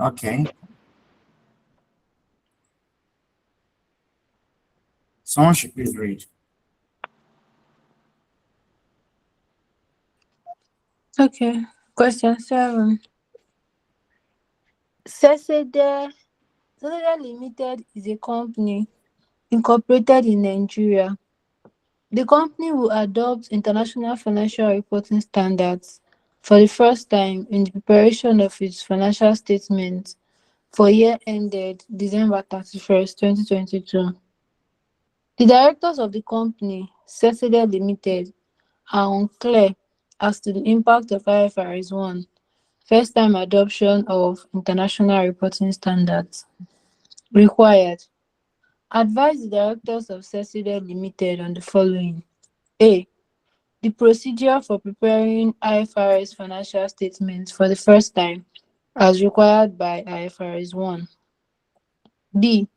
Okay. Someone should please read. Okay. Question 7. Sesede Limited is a company incorporated in Nigeria. The company will adopt international financial reporting standards for the first time in the preparation of its financial statements for year ended December 31st, 2022. The directors of the company, Sesede Limited, are unclear as to the impact of IFRS 1 first time adoption of international reporting standards. Required. Advise the directors of Sesede Limited on the following. A. The procedure for preparing IFRS financial statements for the first time as required by IFRS 1. B.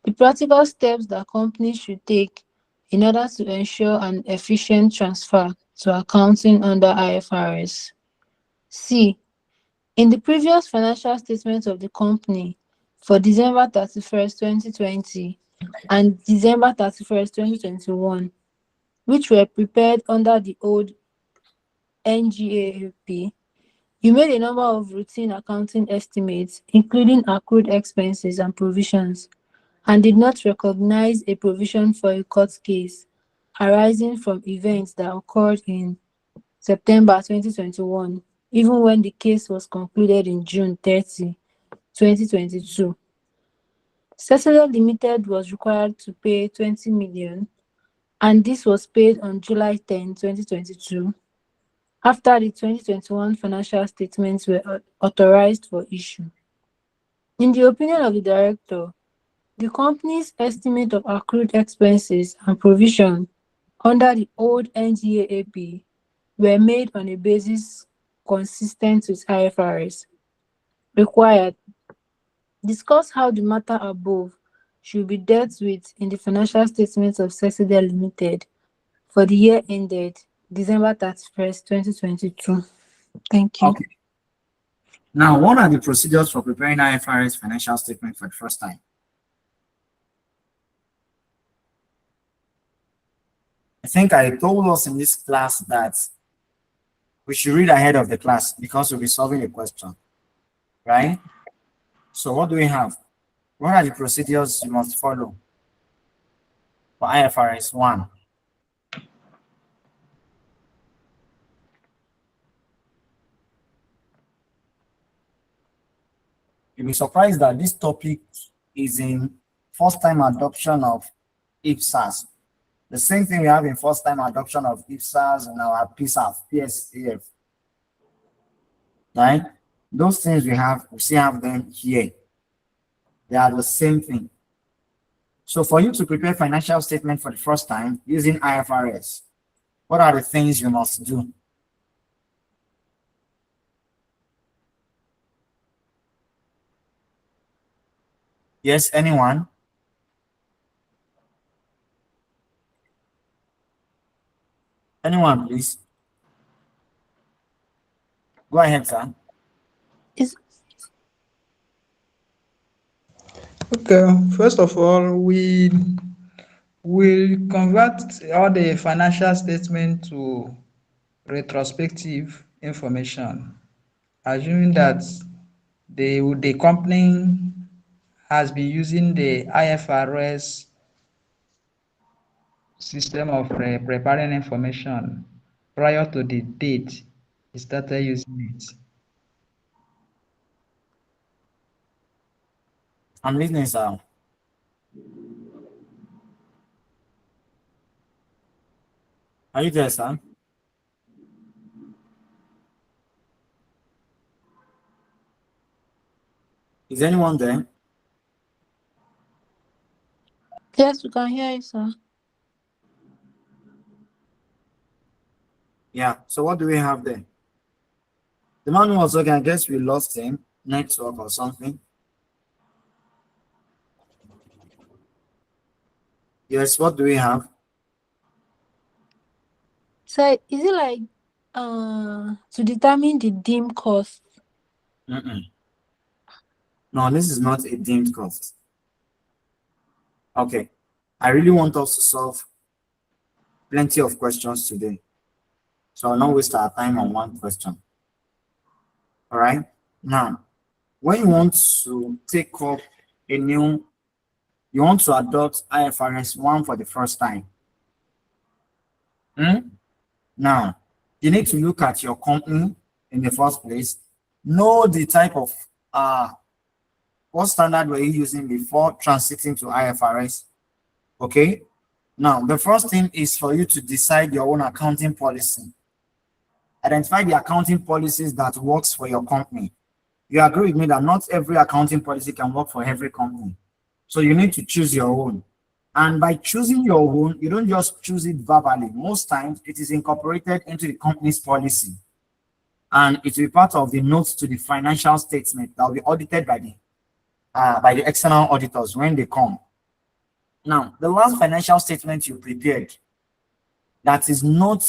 The practical steps that companies should take in order to ensure an efficient transfer to accounting under IFRS. C. In the previous financial statements of the company for December 31st, 2020 and December 31st, 2021, which were prepared under the old NGAAP, you made a number of routine accounting estimates, including accrued expenses and provisions, and did not recognize a provision for a court case arising from events that occurred in September 2021, even when the case was concluded in June 30, 2022. Cecilia Limited was required to pay 20 million, and this was paid on July 10, 2022, after the 2021 financial statements were authorized for issue. In the opinion of the director, the company's estimate of accrued expenses and provision under the old NGAAP were made on a basis consistent with IFRS. Required. Discuss how the matter above should be dealt with in the financial statements of Sesede Limited for the year ended December 31st, 2022. Thank you. Okay. Now, what are the procedures for preparing IFRS financial statement for the first time? I think I told us in this class that we should read ahead of the class because we'll be solving a question, right? So what do we have? What are the procedures you must follow for IFRS 1? You'll be surprised that this topic is in first time adoption of Ifrs. The same thing we have in first time adoption of Ifrs and our PSAF, right? Those things we still have them here. They are the same thing. So for you to prepare financial statement for the first time using IFRS, what are the things you must do? Yes, anyone? Anyone, please. Go ahead, sir. Is Okay, first of all, we will convert all the financial statement to retrospective information, assuming that the company has been using the IFRS system of preparing information prior to the date he started using it. I'm listening, sir. Are you there, sir? Is anyone there? yes, we can hear you, sir. Yeah. So what do we have there? The man was okay. I guess we lost him. Network or something. Yes. What do we have? So is it like to determine the deem cost? Mm-mm. No, this is not a deemed cost. Okay. I really want us to solve plenty of questions today. So I'll not waste our time on one question. All right. Now, when you want to take up a new, you want to adopt IFRS 1 for the first time. Now, you need to look at your company in the first place, know the type of what standard were you using before transiting to IFRS. Okay. Now, the first thing is for you to decide your own accounting policy. Identify the accounting policies that works for your company. You agree with me that not every accounting policy can work for every company. So you need to choose your own. And by choosing your own, you don't just choose it verbally. Most times it is incorporated into the company's policy. And it will be part of the notes to the financial statement that will be audited by the external auditors when they come. Now, the last financial statement you prepared that is not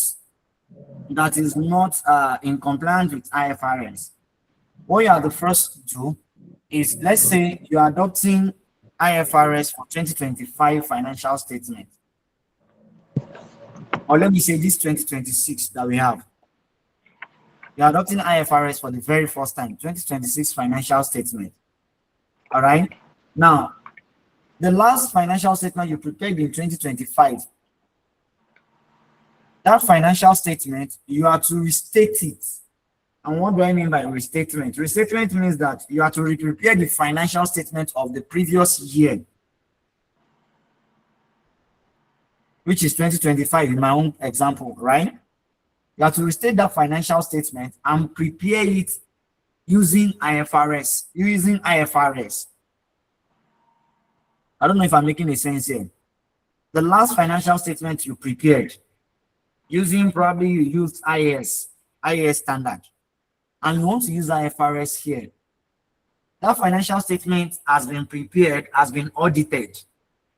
in compliance with IFRS, what you are the first to do is, let's say you are adopting IFRS for 2025 financial statement, or let me say this 2026 that we have. You're adopting IFRS for the very first time, 2026 financial statement. All right. Now, the last financial statement you prepared in 2025, that financial statement, you are to restate it. And what do I mean by restatement? Restatement means that you are to prepare the financial statement of the previous year, which is 2025 in my own example, right? You have to restate that financial statement and prepare it using IFRS. I don't know if I'm making a sense here. The last financial statement you prepared using, probably you used IAS standard, and you want to use IFRS here. That financial statement has been prepared, has been audited.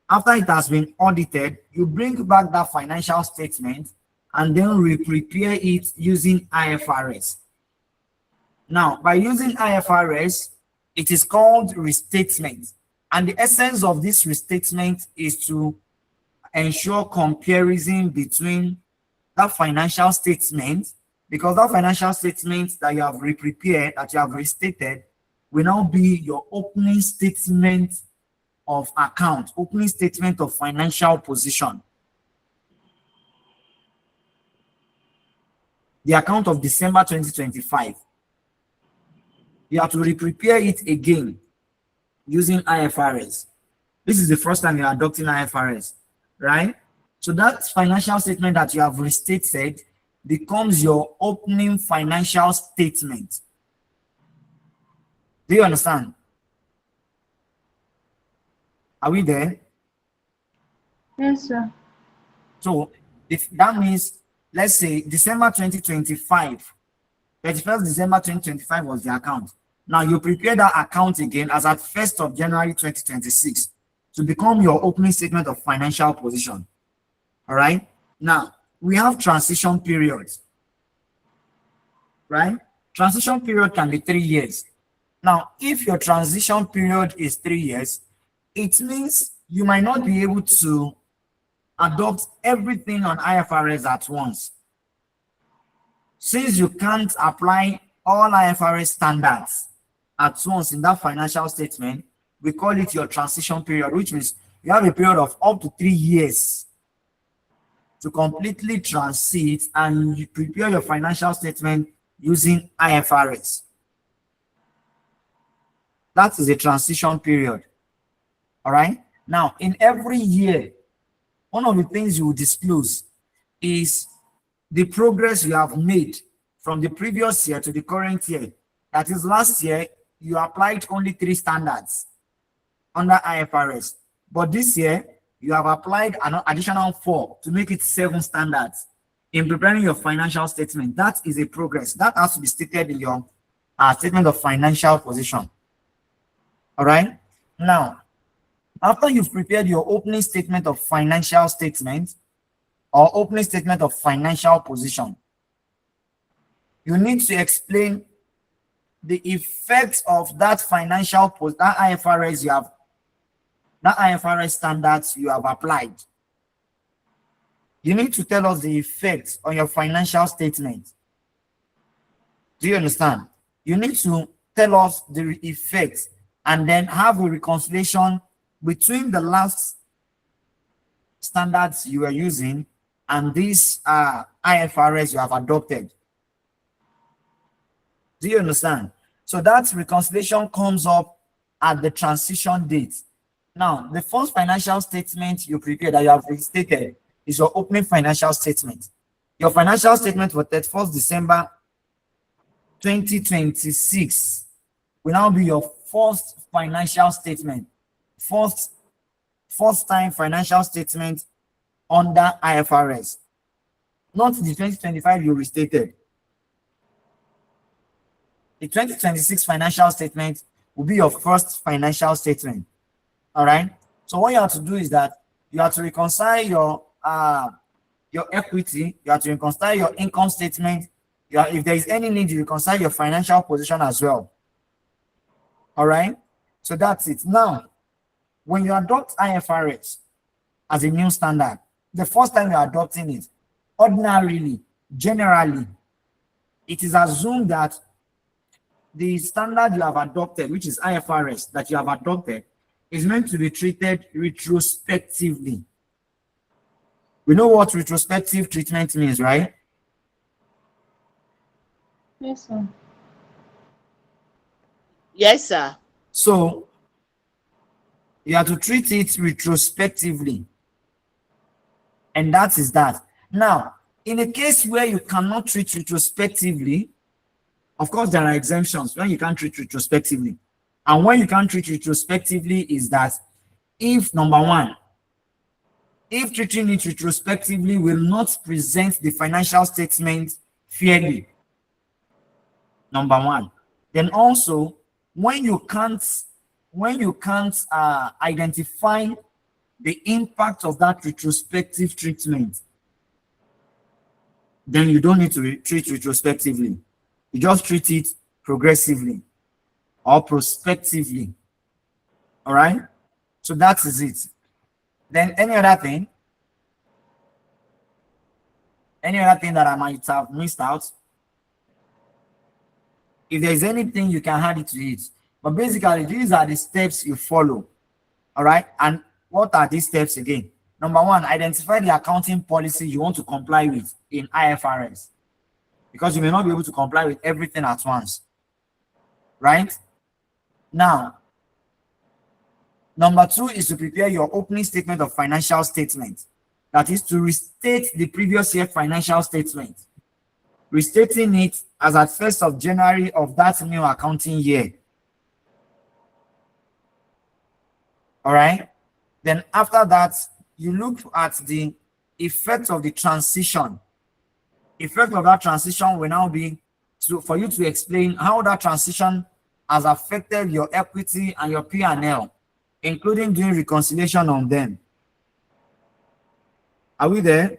After it has been audited, you bring back that financial statement and then re-prepare it using IFRS. Now, by using IFRS, it is called restatement. And the essence of this restatement is to ensure comparison between that financial statement, because that financial statement that you have re-prepared, that you have restated, will now be your opening statement of account, opening statement of financial position. The account of December 2025. You have to re-prepare it again using IFRS. This is the first time you're adopting IFRS, right? So that financial statement that you have restated becomes your opening financial statement. Do you understand? Are we there? Yes, sir. So if that means, let's say December 2025, 31st December 2025 was the account. Now you prepare that account again as at 1st of January 2026 to become your opening statement of financial position. All right. Now we have transition periods, right? Transition period can be 3 years. Now, if your transition period is 3 years, it means you might not be able to adopt everything on IFRS at once. Since you can't apply all IFRS standards at once in that financial statement, we call it your transition period, which means you have a period of up to 3 years to completely transit and you prepare your financial statement using IFRS. That is a transition period. All right. Now, in every year, one of the things you will disclose is the progress you have made from the previous year to the current year. That is, last year, you applied only 3 standards under IFRS. But this year, you have applied an additional 4 to make it 7 standards in preparing your financial statement. That is a progress. That has to be stated in your statement of financial position. All right. Now, after you've prepared your opening statement of financial statement or opening statement of financial position, you need to explain the effect of that that IFRS that IFRS standards you have applied. You need to tell us the effect on your financial statement. Do you understand? You need to tell us the effect and then have a reconciliation between the last standards you are using and this IFRS you have adopted. Do you understand? So that reconciliation comes up at the transition date. Now, the first financial statement you prepare that you have restated is your opening financial statement. Your financial statement for 31st December 2026 will now be your first financial statement, first time financial statement under IFRS, not the 2025 you restated. The 2026 financial statement will be your first financial statement. All right. So what you have to do is that you have to reconcile your equity, you have to reconcile your income statement. If there is any need, you reconcile your financial position as well. All right. So that's it. Now, when you adopt IFRS as a new standard, the first time you're adopting it, ordinarily, generally, it is assumed that the standard you have adopted, which is IFRS that you have adopted, is meant to be treated retrospectively. We know what retrospective treatment means, right? Yes, sir. Yes, sir. So you have to treat it retrospectively. And that is that. Now, in a case where you cannot treat retrospectively, of course, there are exemptions when you can't treat retrospectively. And when you can't treat retrospectively is that if, number one, if treating it retrospectively will not present the financial statement fairly, number one. Then also, when you can't identify the impact of that retrospective treatment, then you don't need to treat retrospectively. You just treat it progressively or prospectively. All right? So that is it. Then any other thing that I might have missed out? If there is anything, you can add it to it. But basically, these are the steps you follow. All right? And what are these steps again? Number one, identify the accounting policy you want to comply with in IFRS, because you may not be able to comply with everything at once. Right? Now, number two is to prepare your opening statement of financial statement. That is to restate the previous year financial statement, restating it as at 1st of January of that new accounting year. All right. Then after that, you look at the effect of the transition. Effect of that transition will now be for you to explain how that transition has affected your equity and your P&L, including doing reconciliation on them. Are we there?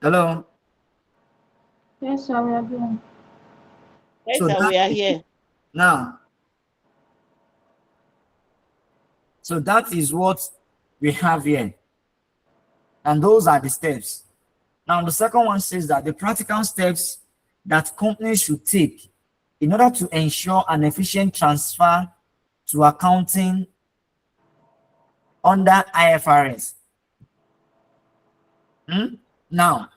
Hello? Yes, sir, we are doing. Yes, So sir, we are here. Now, so that is what we have here. And those are the steps. Now, the second one says that the practical steps that companies should take in order to ensure an efficient transfer to accounting under IFRS. Now,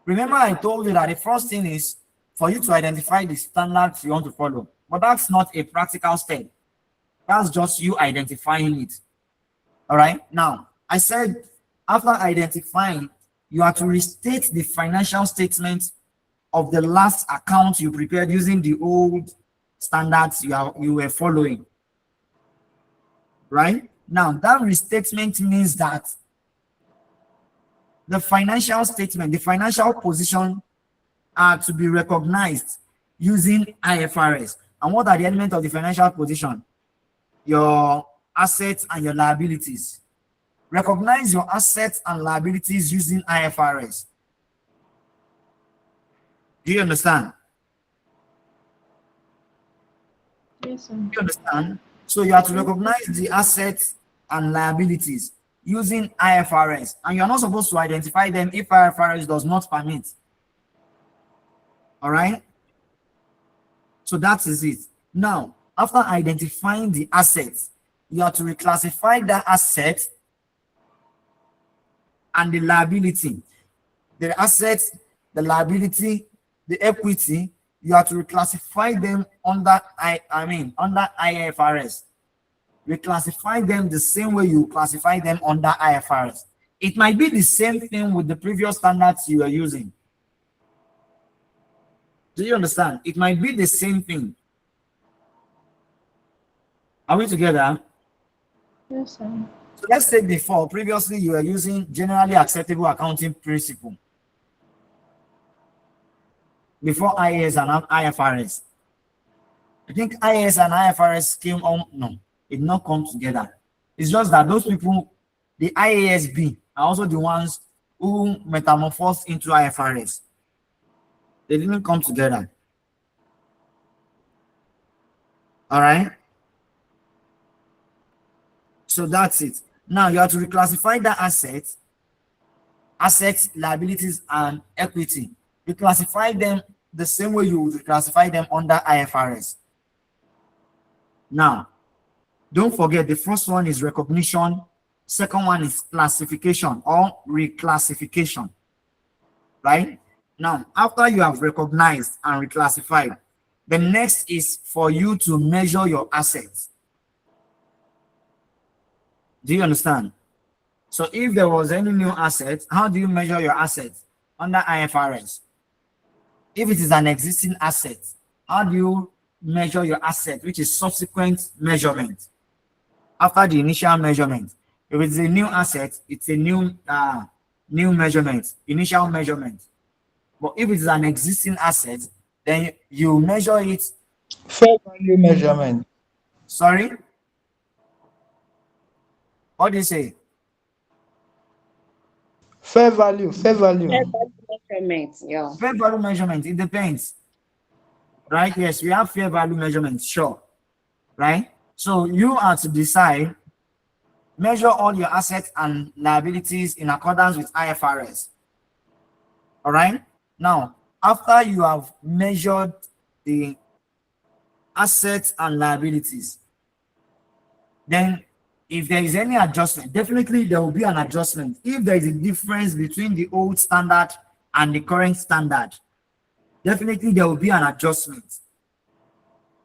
remember I told you that the first thing is for you to identify the standards you want to follow. But that's not a practical step. That's just you identifying it. All right. Now, I said after identifying, you have to restate the financial statement of the last account you prepared using the old standards you were following. Right? Now, that restatement means that the financial statement, the financial position are to be recognized using IFRS. And what are the elements of the financial position? Your assets and your liabilities. Recognize your assets and liabilities using IFRS. Do you understand? Yes, sir. Do you understand? So you have to recognize the assets and liabilities using IFRS, and you're not supposed to identify them if IFRS does not permit. All right. So that is it. Now, after identifying the assets, you have to reclassify that asset and the liability. The assets, the liability, the equity, you have to reclassify them under under IFRS. Reclassify them the same way you classify them under IFRS. It might be the same thing with the previous standards you are using. Do you understand? It might be the same thing. Are we together? Yes, sir. So let's say before, previously you were using generally acceptable accounting principle before IAS and IFRS. I think IAS and IFRS came on, no, it did not come together. It's just that those people, the IASB, are also the ones who metamorphosed into IFRS. They didn't come together. All right. So that's it. Now you have to reclassify the assets, liabilities, and equity. You classify them the same way you would classify them under IFRS. Now, don't forget the first one is recognition, second one is classification or reclassification. Right? Now, after you have recognized and reclassified, the next is for you to measure your assets. Do you understand? So if there was any new asset, how do you measure your assets under IFRS? If it is an existing asset, how do you measure your asset, which is subsequent measurement after the initial measurement? If it's a new asset, it's a new measurement, initial measurement. But if it is an existing asset, then you measure it. Fair value measurement. Sorry? What do you say? Fair value. Fair value. Measurement, yeah. Fair value measurement, it depends. Right? Yes, we have fair value measurement, sure. Right? So you are to decide, measure all your assets and liabilities in accordance with IFRS. All right? Now, after you have measured the assets and liabilities, then if there is any adjustment, definitely there will be an adjustment. If there is a difference between the old standard and the current standard, definitely there will be an adjustment.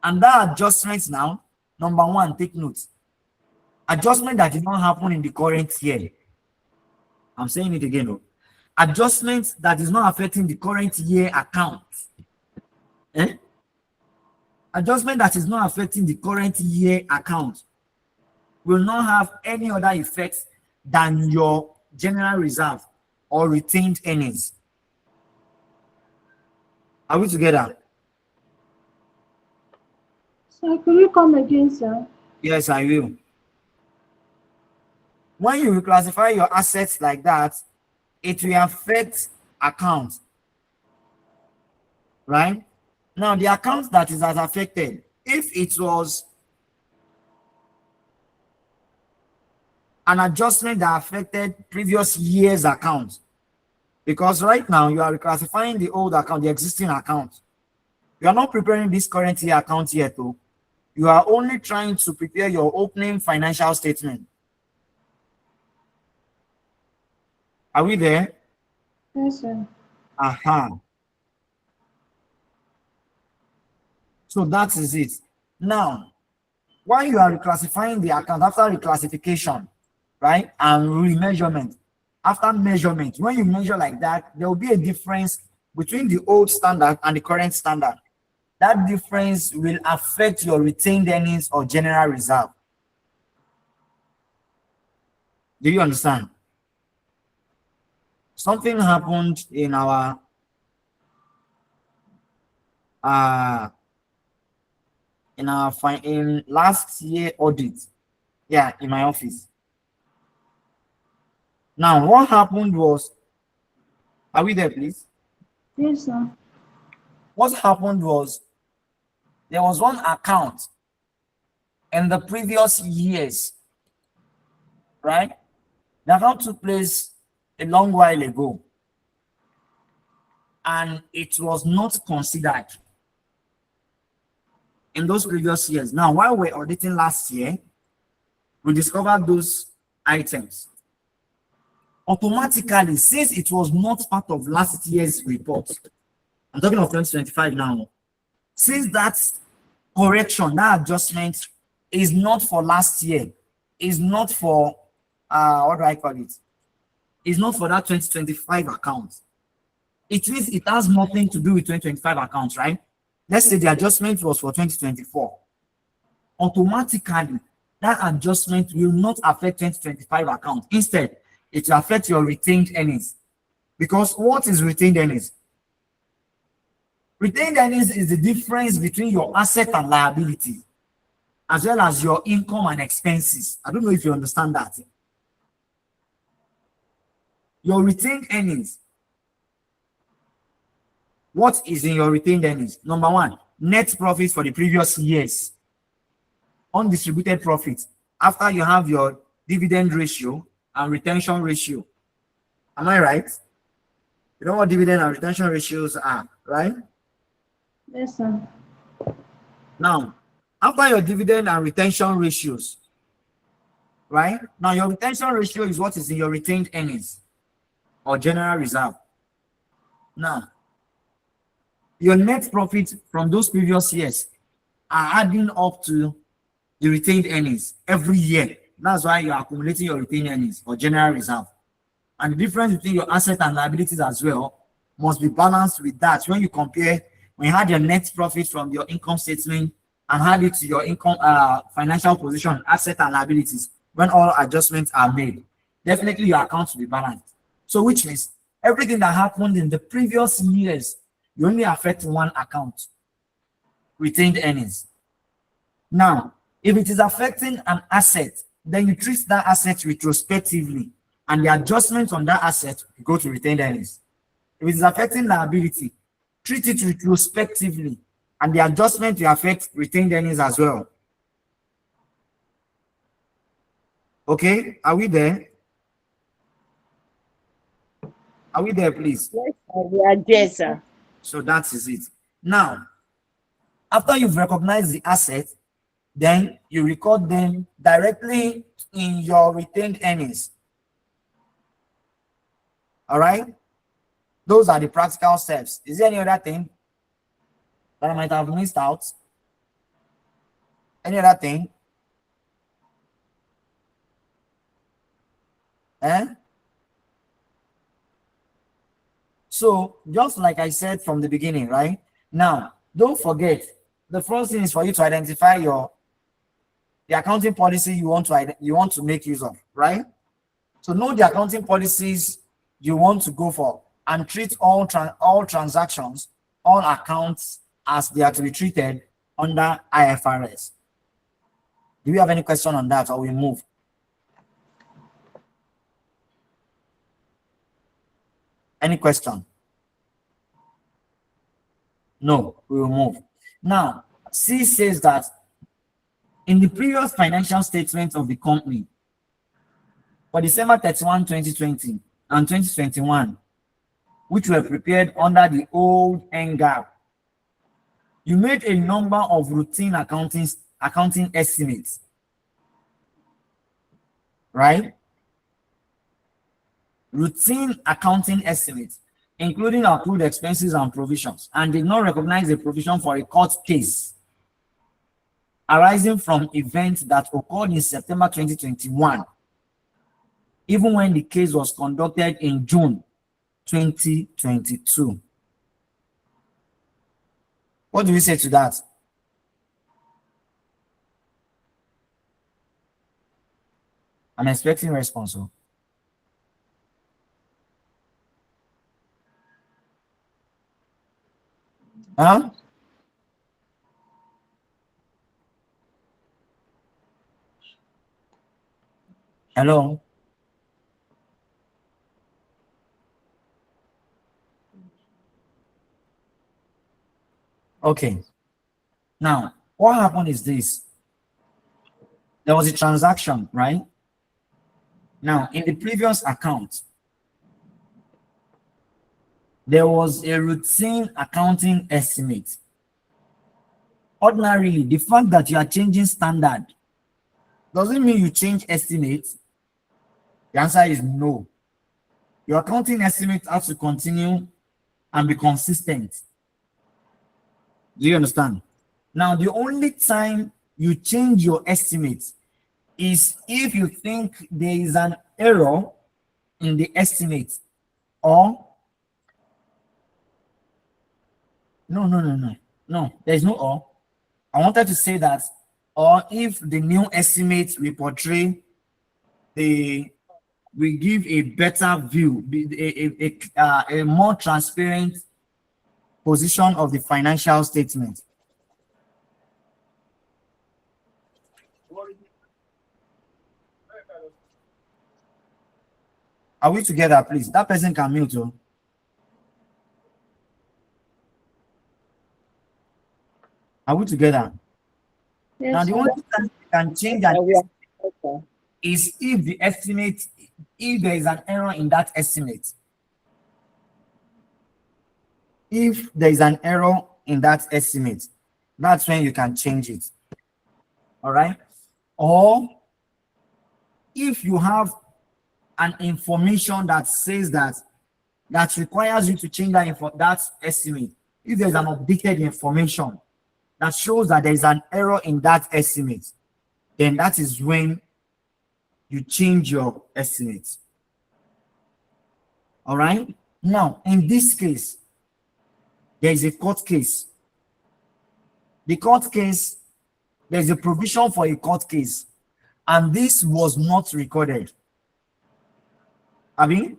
And that adjustment now, number one, take note. Adjustment that did not happen in the current year. I'm saying it again. Though. Adjustment that is not affecting the current year account. Adjustment that is not affecting the current year account will not have any other effects than your general reserve or retained earnings. Are we together? So could you come again, sir? Yes, I will. When you reclassify your assets like that, it will affect accounts. Right? Now, the account that is as affected, if it was an adjustment that affected previous year's account, because right now you are reclassifying the old account, the existing account. You are not preparing this current year account yet, though. You are only trying to prepare your opening financial statement. Are we there? Yes, sir. Aha. So that is it. Now, while you are reclassifying the account after reclassification, right, and remeasurement, after measurement, when you measure like that, there will be a difference between the old standard and the current standard. That difference will affect your retained earnings or general reserve. Do you understand? Something happened in our in last year audit. Yeah, in my office. Now, what happened was, are we there, please? Yes, sir. what happened was there was one account in the previous years, right? The account took place a long while ago, and it was not considered in those previous years. Now, while we're auditing last year, we discovered those items. Automatically, since it was not part of last year's report, I'm talking of 2025 now, since that correction, that adjustment is not for last year, is not for, what do I call it? Is not for that 2025 account. It means it has nothing to do with 2025 accounts, right? Let's say the adjustment was for 2024. Automatically, that adjustment will not affect 2025 account. Instead, it will affect your retained earnings. Because what is retained earnings? Retained earnings is the difference between your asset and liability, as well as your income and expenses. I don't know if you understand that. Your retained earnings. What is in your retained earnings? Number one, net profit for the previous years. Undistributed profit. After you have your dividend ratio and retention ratio. Am I right? You know what dividend and retention ratios are, right? Yes, sir. Now, after your dividend and retention ratios, right? Now, your retention ratio is what is in your retained earnings or general reserve. Now, your net profit from those previous years are adding up to the retained earnings every year. That's why you're accumulating your retained earnings or general reserve. And the difference between your assets and liabilities as well must be balanced with that. When you compare, when you had your net profit from your income statement and add it to your income financial position, asset and liabilities, when all adjustments are made, definitely your accounts will be balanced. So which means everything that happened in the previous years, you only affect one account, retained earnings. Now, if it is affecting an asset, then you treat that asset retrospectively, and the adjustment on that asset will go to retained earnings. If it is affecting liability, treat it retrospectively, and the adjustment will affect retained earnings as well. Okay, are we there? Are we there, please? Yes, sir. We are there, sir. So that is it. Now, after you've recognized the asset, then you record them directly in your retained earnings. All right? Those are the practical steps. Is there any other thing that I might have missed out? Any other thing? So, just like I said from the beginning, right? Now, don't forget, the first thing is for you to identify the accounting policy you want to make use of, right? So know the accounting policies you want to go for and treat all transactions, all accounts as they are to be treated under IFRS. Do you have any question on that, or we move? Any question? No, we will move. Now, C says that in the previous financial statements of the company for December 31, 2020 and 2021, which were prepared under the old NGAAP, you made a number of routine accounting estimates, right? Routine accounting estimates, including accrued expenses and provisions, and did not recognize a provision for a court case arising from events that occurred in September 2021, even when the case was conducted in June 2022. What do you say to that? I'm expecting a response. Huh? Hello? Okay. Now, what happened is this. There was a transaction, right? Now, in the previous account, there was a routine accounting estimate. Ordinarily, the fact that you are changing standard doesn't mean you change estimate. The answer is no. Your accounting estimate has to continue and be consistent. Do you understand? Now, the only time you change your estimate is if you think there is an error in the estimate, or no, there's no or. I wanted to say that, or if the new estimate we portray we give a better view, a more transparent position of the financial statement. Are we together, please? That person can mute too. Are we together? Yes, Now, the sir. only time you can change an estimate is if the estimate, if there is an error in that estimate. If there is an error in that estimate, that's when you can change it. All right? Or if you have an information that says that requires you to change that estimate, if there's an updated information that shows that there is an error in that estimate, then that is when you change your estimate. All right? Now, in this case, there is a court case. The court case, there's a provision for a court case, and this was not recorded. I mean,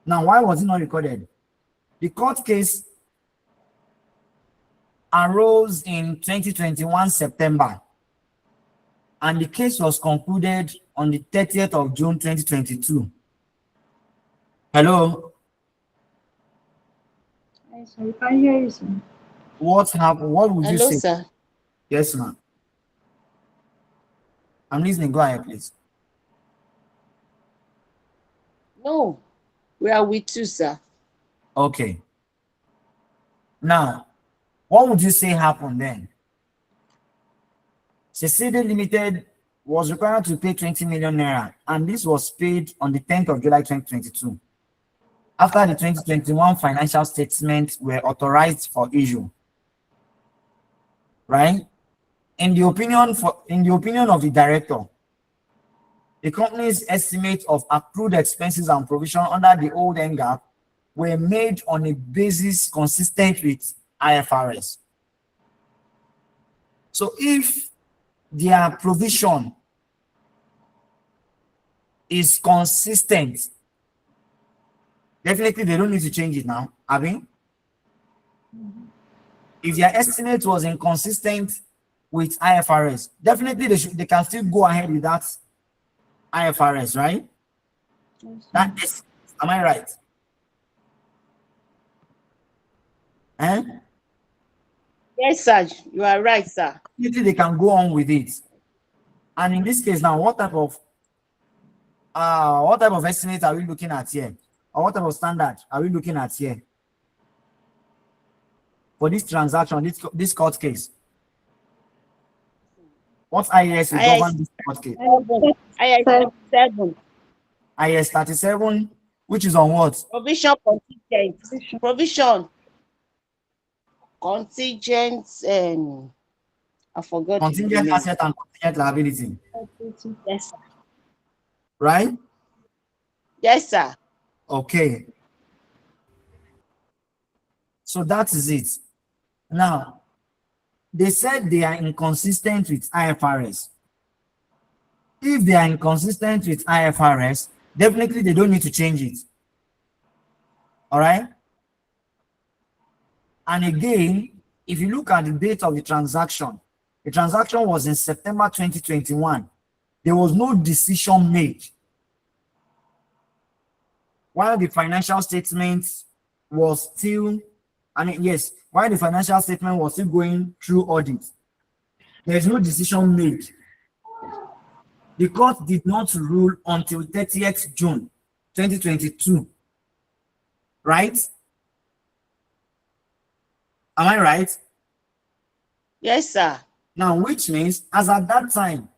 now why was it not recorded? The court case arose in 2021 September, and the case was concluded on the 30th of June 2022. Hello? Yes, sir. We can hear you, sir. What happened? What would you Hello, say? sir. Yes, ma'am. I'm listening. Go ahead, please. No, we are with you, sir. Okay. Now, what would you say happened then? Cecily Limited was required to pay 20 million naira, and this was paid on the 10th of July 2022, after the 2021 financial statements were authorized for issue. Right? In the opinion of the director, the company's estimate of accrued expenses and provision under the old NGAP were made on a basis consistent with IFRS. So if their provision is consistent, definitely they don't need to change it now, I mean. If their estimate was inconsistent with IFRS, definitely they can still go ahead with that IFRS, right? Yes, That is, am I right? Eh? Yes, sir. You are right, sir. Definitely they can go on with it. And in this case now, what type of estimate are we looking at here? Or what type of standard are we looking at here for this transaction, this court case? What IAS will govern this court case? IS 7. IAS 37, which is on what? Provision contingent. Provision contingent. I forgot. the Contingent name. asset and contingent liability, Yes, sir. right? Yes, sir. Okay. So that is it. Now, they said they are inconsistent with IFRS. If they are inconsistent with IFRS, definitely they don't need to change it. All right? And again, if you look at the date of the transaction was in September 2021. There was no decision made. While the financial statement was still Yes, while the financial statement was still going through audit, there is no decision made. The court did not rule until 30th June 2022. Right? Am I right? Yes, sir. Now, which means as at that time,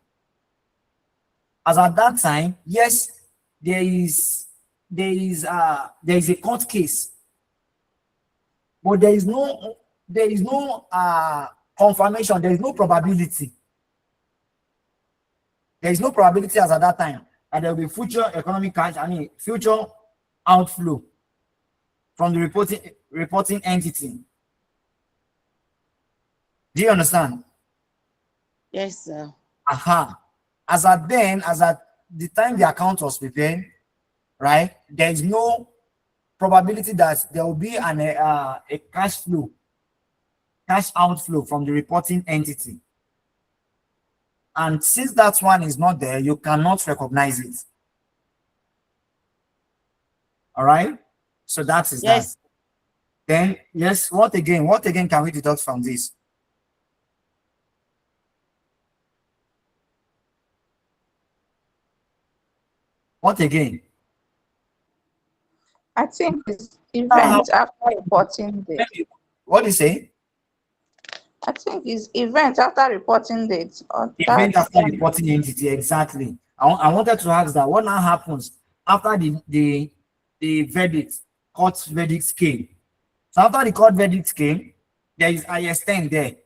yes, there is a court case, but there is no confirmation, there is no probability. There is no probability as at that time that there will be future economic cash, future outflow from the reporting entity. Do you understand? Yes, sir. Aha. As at the time the account was prepared, right, there is no probability that there will be a cash outflow from the reporting entity. And since that one is not there, you cannot recognize it. All right. So that is Yes. that. Then, yes, what again can we deduct from this? What again? I think it's event after reporting date. What do you say? I think it's event after reporting date. Or Event that, after reporting entity, exactly. I wanted to ask that what now happens after the verdict, court verdict came. So after the court verdict came, there is IS10 there.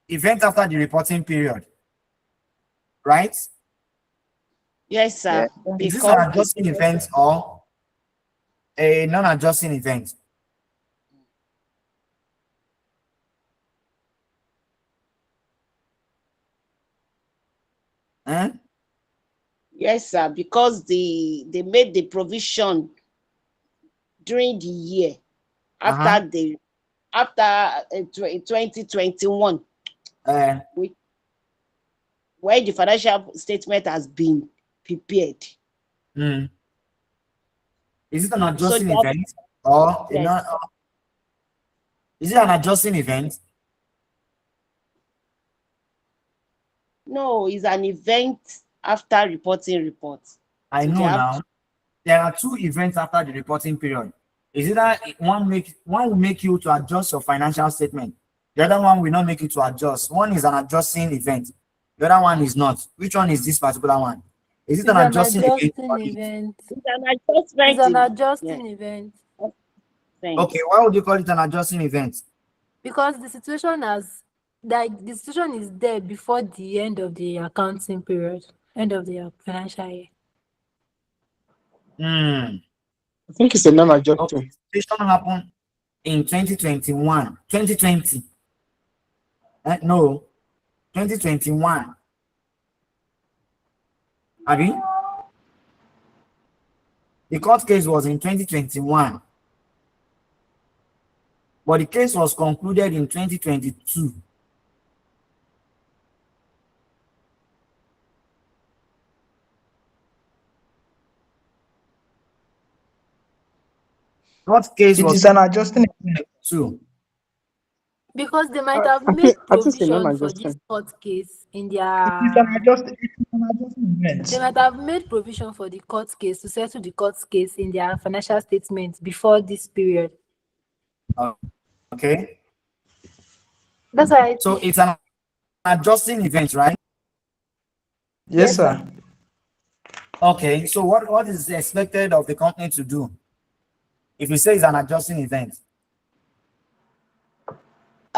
Event after the reporting period. Right? Yes, sir. yes, Is this an adjusting event or a non-adjusting event? Huh? Yes, sir. Because they made the provision during the year after after 2021, where the financial statement has been prepared. Is it an adjusting that- event or Yes. is it an adjusting event? No, it's an event after reporting reports. I So know they have now. There are two events after the reporting period. Is it that one will make you to adjust your financial statement? The other one will not make you to adjust. One is an adjusting event. The other one is not. Which one is this particular one? Is it It's an an adjusting event? adjusting event. It's an adjustment. It's an event. adjusting event Okay, why would you call it an adjusting event? because the situation is there before the end of the accounting period, end of the financial year. I think it's a non-adjusting. Okay, situation happened in 2021, 2020. No, 2021. Abi? The court case was in 2021. But the case was concluded in 2022. What case It was is an adjusting event. 2022? Because they might have I made think it's a provision for non-adjusting. this court case in It is their. an adjusting event. They might have made provision for the court case to settle the court case in their financial statements before this period. Okay. That's why. So it's an adjusting event, right? Yes, sir. Okay. So what is expected of the company to do if you say it's an adjusting event?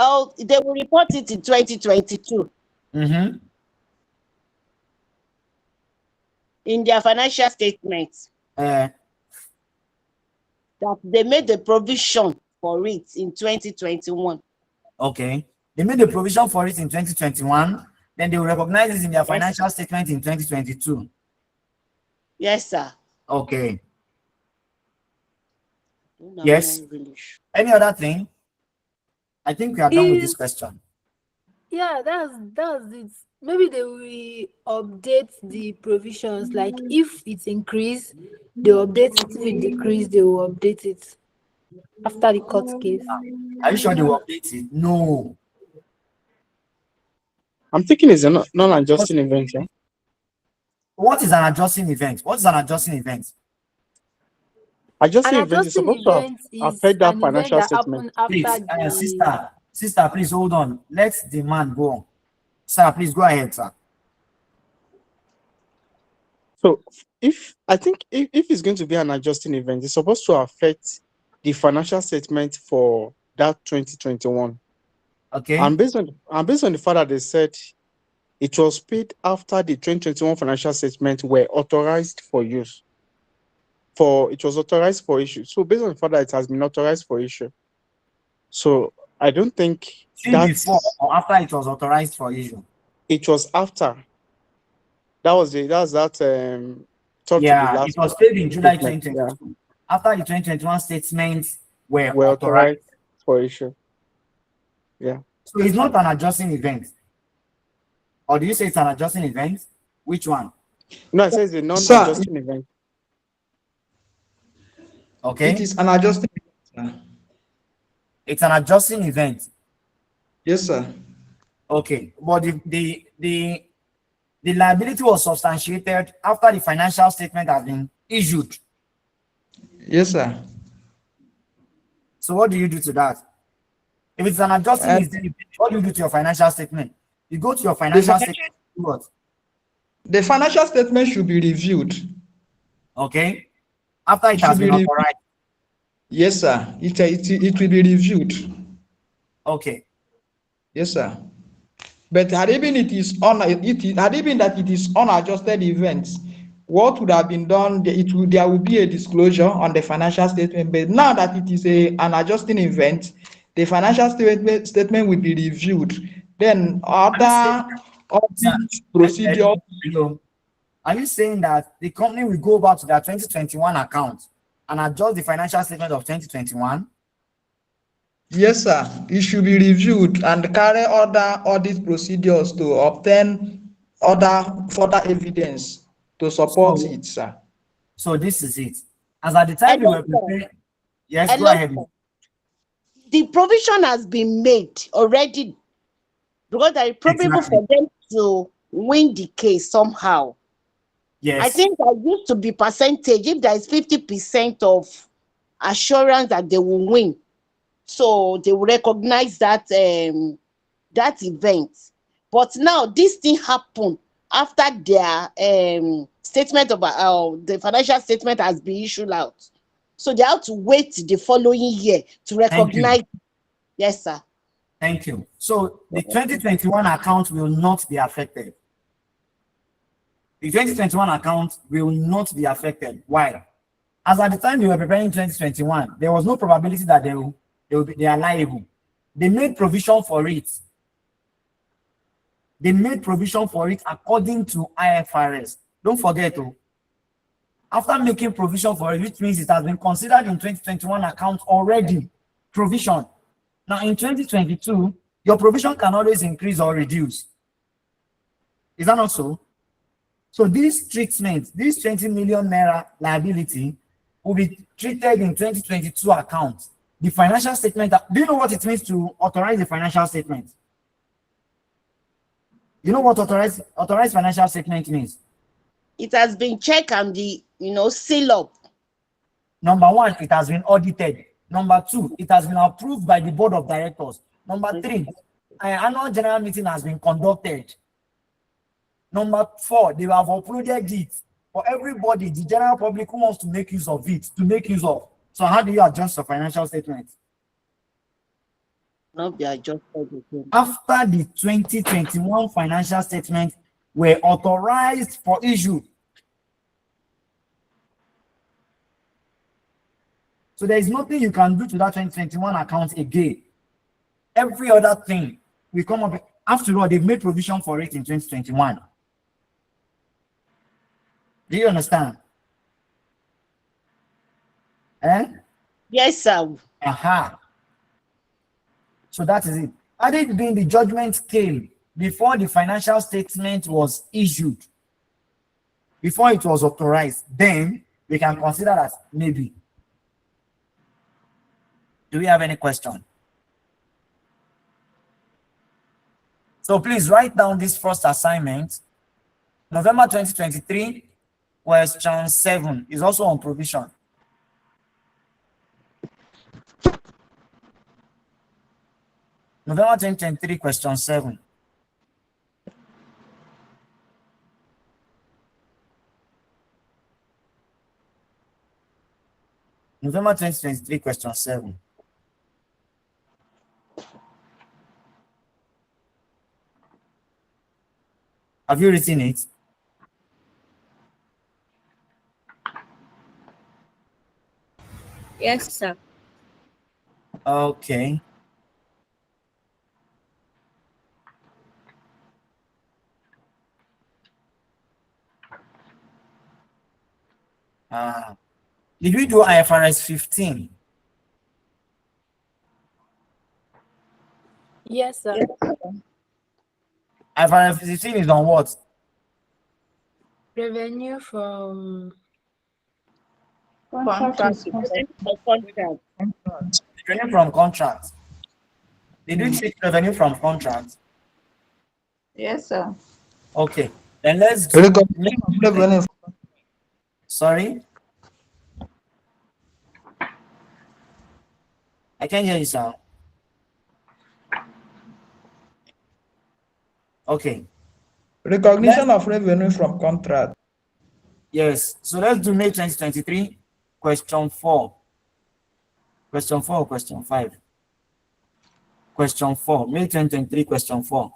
Oh, they will report it in 2022 Mm-hmm. in their financial statements Uh, that they made the provision for it in 2021. okay. They made the provision for it in 2021. Then they will recognize it in their Yes. financial statement in 2022. Yes, sir. Okay. No, Yes. no, really sure. Any other thing? I think we are done with this Is- question. Yeah, that's it. Maybe they will update the provisions. Like if it's increased, they will update it. If it decreased, they will update it. after the court case. Are you sure they will update it? No. I'm thinking it's a non-adjusting event. Yeah? What is an adjusting event? What is an adjusting event? Adjusting An event is adjusting supposed to event is affect that an event financial that statement. happened Please, after the sister, please hold on. Let the man go on. Sir, please go ahead, sir. So I think if it's going to be an adjusting event, it's supposed to affect the financial statement for that 2021. Okay. And based on the fact that they said it was paid after the 2021 financial statement were authorized for use. It was authorized for issue. So based on the fact that it has been authorized for issue. So I don't think Before or after it was authorized for issue. It was after. That was that thought to the Yeah, last it was paid in July statement, 2022. After the 2021 statements were were authorized. for issue. Yeah. So it's not an adjusting event. Or do you say it's an adjusting event? Which one? No, it says a non-adjusting event. Okay. It is an adjusting event, sir. It's an adjusting event. Yes, sir. Okay. But the liability was substantiated after the financial statement has been issued. Yes, sir. So what do you do to that? If it's an adjusting event, what do you do to your financial statement? You go to your financial statement. What? The financial statement should be reviewed. Okay. After it has been authorized. Yes, sir. It will be reviewed. Okay. Yes, sir. But had it been that it is unadjusted events, what would have been done? There will be a disclosure on the financial statement. But now that it is an adjusting event, the financial statement will be reviewed. Then other procedures. Are you saying that the company will go back to their 2021 account and adjust the financial statement of 2021? Yes, sir. It should be reviewed and carry other audit procedures to obtain further evidence to support it, sir. So this is it. As at the time you were preparing, yes, go ahead. The provision has been made already because there is probable for them to win the case somehow. Yes. I think there used to be percentage if there is 50% of assurance that they will win. So they will recognize that that event. But now this thing happened after their statement about the financial statement has been issued out. So they have to wait the following year to recognize. Yes, sir. Thank you. So the 2021 account will not be affected. The 2021 account will not be affected. Why? As at the time they were preparing 2021, there was no probability that they are liable. They made provision for it. They made provision for it according to IFRS. Don't forget, after making provision for it, which means it has been considered in 2021 account already, provision. Now in 2022, your provision can always increase or reduce. Is that not so? So this treatment, this 20 million naira liability will be treated in 2022 account. The financial statement, do you know what it means to authorize the financial statement? You know what authorized financial statement means? It has been checked and seal up. Number one, it has been audited. Number two, it has been approved by the board of directors. Number three, an annual general meeting has been conducted. Number four, they have uploaded it for everybody, the general public who wants to make use of it, to make use of. So how do you adjust your financial statement? Not be adjusted again. After the 2021 financial statement were authorized for issue. So there is nothing you can do to that 2021 account again. Every other thing will come up. After all, they've made provision for it in 2021. Do you understand? Yes, sir. Aha. So that is it. Had it been the judgment came before the financial statement was issued, before it was authorized, then we can consider that maybe. Do we have any question? So please write down this first assignment. November 2023, question 7 is also on provision. November 2023, question 7. November 2023, question 7. Have you written it? Yes, sir. Okay. Did we do IFRS 15? Yes, sir. IFRS 15 is on what? Revenue from Contract. Contract. Revenue from contract. Did we treat revenue from contract? Yes, sir. Okay. Then let's do. Recognition of revenue. Sorry? I can't hear you, sir. Okay. Recognition of revenue from contract. Yes. So let's do May 2023, question 4. Question 4 or question 5? Question 4. May 2023, question 4.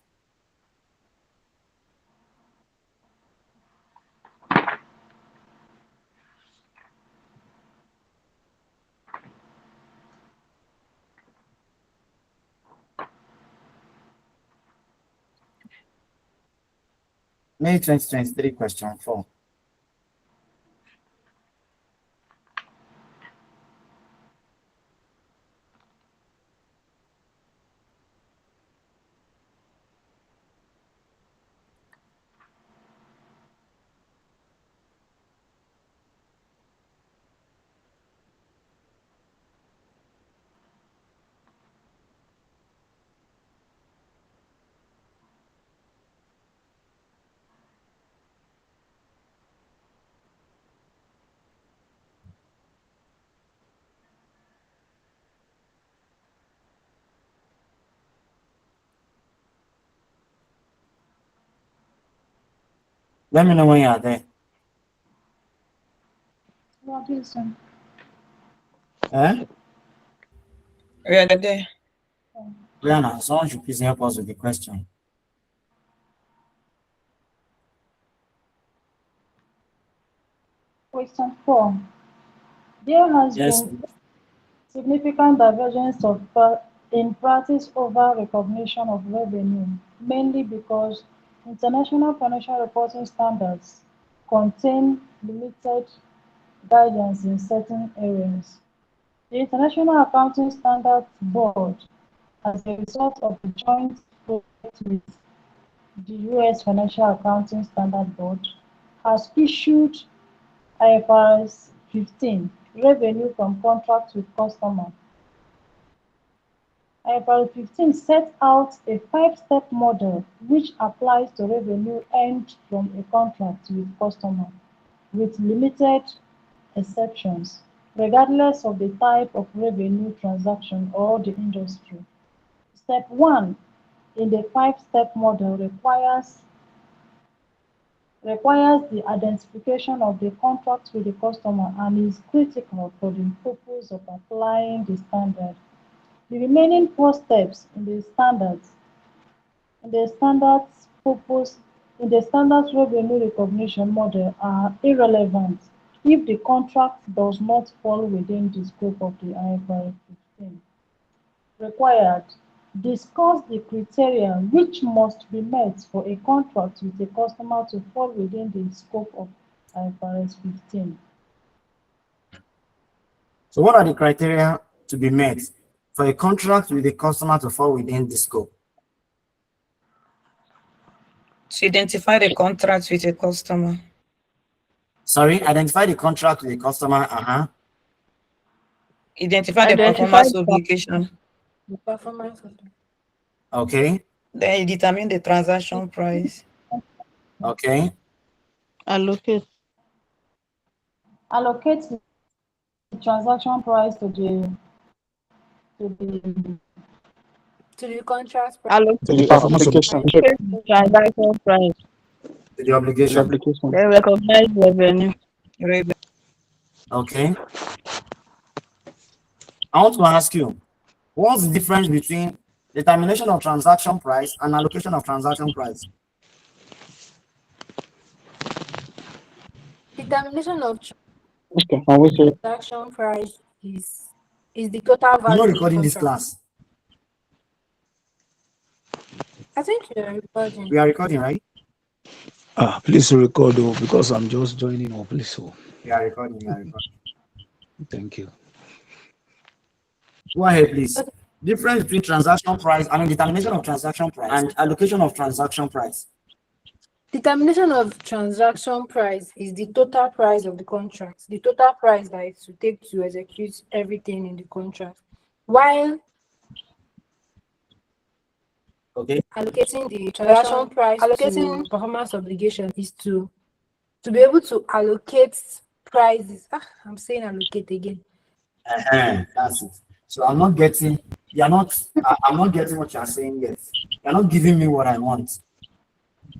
May 2023, question 4. Let me know when you are there. What is Eh? We are there. Brianna, someone should please help us with the question. question 4? There has Yes. been significant divergence in practice over recognition of revenue, mainly because international financial reporting standards contain limited guidance in certain areas. The International Accounting Standards Board, as a result of the joint project with the US Financial Accounting Standards Board, has issued IFRS 15, Revenue from Contracts with Customer. IFRS 15 sets out a 5-step model which applies to revenue earned from a contract with customer, with limited exceptions, regardless of the type of revenue transaction or the industry. Step 1 in the 5-step model requires the identification of the contract with the customer and is critical for the purpose of applying the standard. The remaining 4 steps in the standards revenue recognition model are irrelevant if the contract does not fall within the scope of the IFRS 15. Required: discuss the criteria which must be met for a contract with a customer to fall within the scope of IFRS 15. So what are the criteria to be met for a contract with a customer to fall within the scope? To identify the contract with a customer. Sorry, identify the contract with the customer. Identify the Identify performance the obligation. The performance of the Okay. Then you determine the transaction price. Okay. allocate. Allocate the transaction price to the contract price. Allocate To the application. the transaction price. To the The obligation. application. Then recognize revenue. Revenue. Okay. I want to ask you, what's the difference between determination of transaction price and allocation of transaction price? Determination of Okay, and we say transaction price is the total I'm value not of the recording this contract. class. I think you're recording. We are recording, right? Please record because I'm just joining up. Please, We are recording. We are recording. thank you. Go ahead, please. Difference between transaction price, determination of transaction price and allocation of transaction price. Determination of transaction price is the total price of the contract, the total price that it will take to execute everything in the contract. While Okay. allocating the transaction price to performance obligation is to be able to allocate prices. I'm saying allocate again. That's it. So I'm not getting. You're not. I'm not getting what you're saying yet. You're not giving me what I want.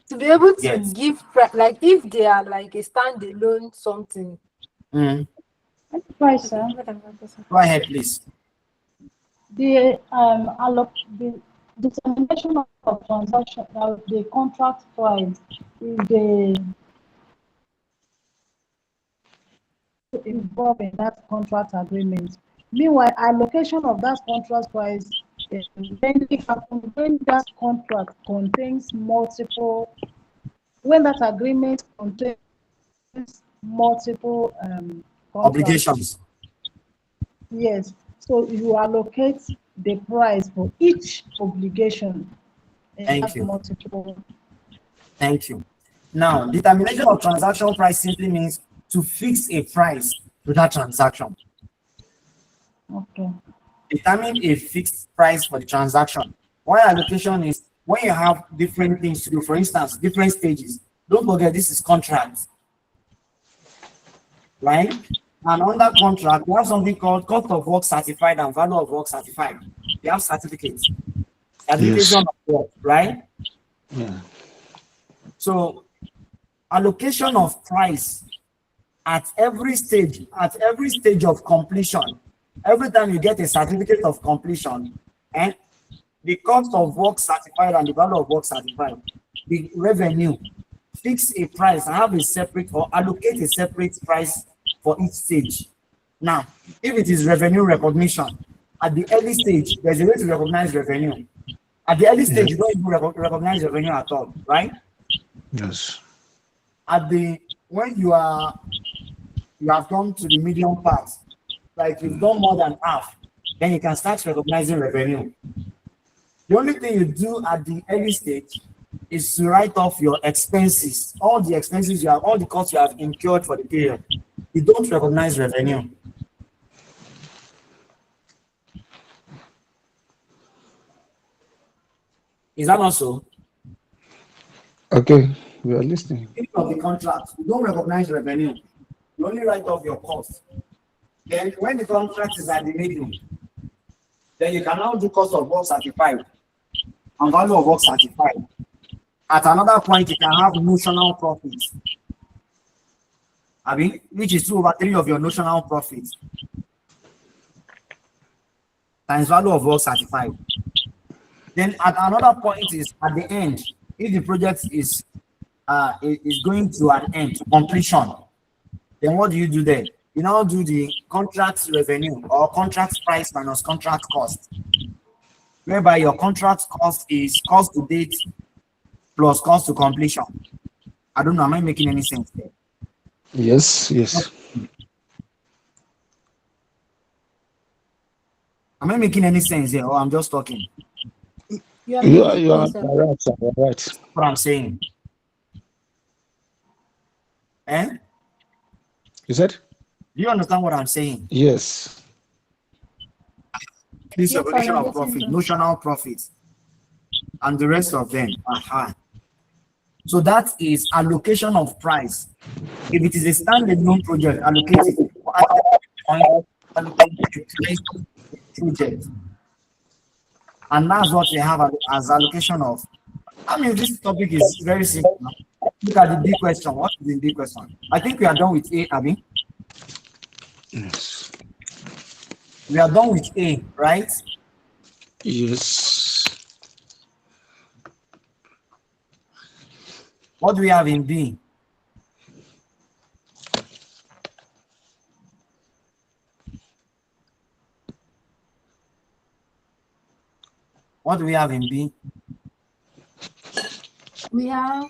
To be able to Yes. give like if they are like a standalone something. price, sir. Go ahead, please. The determination of transaction the contract price is the involved in that contract agreement. Meanwhile, allocation of that contract price mainly happens when that contract contains multiple, when that agreement contains multiple Obligations. Yes, so you allocate the price for each obligation. Thank you. Multiple. Thank you. Now, determination of transaction price simply means to fix a price to that transaction. Okay. Determine a fixed price for the transaction. While allocation is when you have different things to do, for instance, different stages. Don't forget, this is contract, right? And under contract, we have something called cost of work certified and value of work certified. We have certificates. Certification of work, right? Yeah. So allocation of price at every stage of completion, every time you get a certificate of completion, and the cost of work certified and the value of work certified, the revenue, fix a price and have a separate or allocate a separate price for each stage. Now, if it is revenue recognition, at the early stage, there's a way to recognize revenue. At the early stage, you don't even recognize revenue at all, right? Yes. At the when you have gone to the medium part, like you've done more than half, then you can start recognizing revenue. The only thing you do at the early stage is to write off your expenses, all the expenses you have, all the costs you have incurred for the period. You don't recognize revenue. Is that not so? Okay, we are listening. In of the contract, you don't recognize revenue. You only write off your costs. Then when the contract is at the middle, then you can now do cost of work certified and value of work certified. At another point, you can have notional profits. I mean, which is 2/3 of your notional profits times value of work certified. Then at another point is at the end, if the project is going to an end, to completion, then what do you do then? You now do the contract revenue or contract price minus contract cost, whereby your contract cost is cost to date plus cost to completion. I don't know, am I making any sense there? Yes, yes. Am I making any sense here, or I'm just talking? You are right, sir. You're right. What I'm saying. Eh? You said? Do you understand what I'm saying? Yes. this Yes, allocation I'm of getting profit, that. notional profit, and the rest of them. Aha. So that is allocation of price. If it is a standalone project, allocate it. Allocate the price project. And that's what we have as allocation of. I mean, this topic is very simple. Look at the D question. What is the D question? I think we are done with A, Abby. Yes. We are done with A, right? Yes. What do we have in B? What do we have in B? We have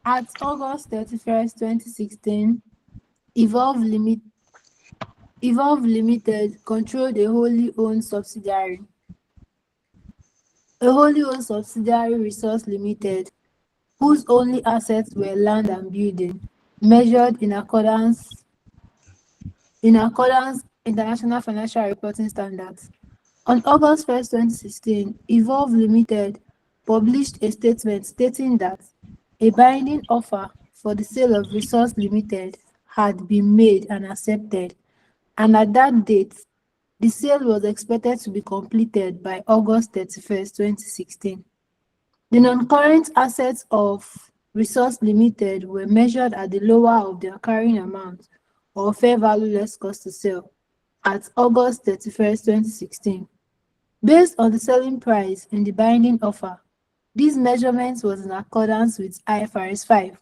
at August 31st, 2016, Evolve Limited controlled a wholly owned subsidiary. A wholly owned subsidiary, Resource Limited, whose only assets were land and building, measured in accordance international financial reporting standards. On August 1st, 2016, Evolve Limited published a statement stating that a binding offer for the sale of Resource Limited had been made and accepted, and at that date, the sale was expected to be completed by August 31st, 2016. The non-current assets of Resource Limited were measured at the lower of their carrying amount or fair value less cost to sell at August 31st, 2016. Based on the selling price in the binding offer, these measurements was in accordance with IFRS 5,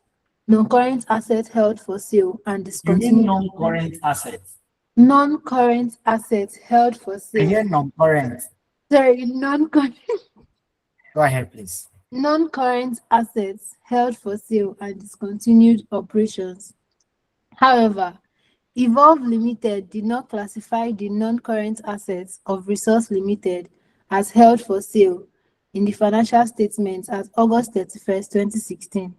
non-current assets held for sale and You mean discontinued. non-current assets? Non-current assets held for I sale. hear non-current. Sorry, non-current. Go ahead, please. Non-current assets held for sale and discontinued operations. However, Evolve Limited did not classify the non-current assets of Resource Limited as held for sale in the financial statements as August 31st, 2016,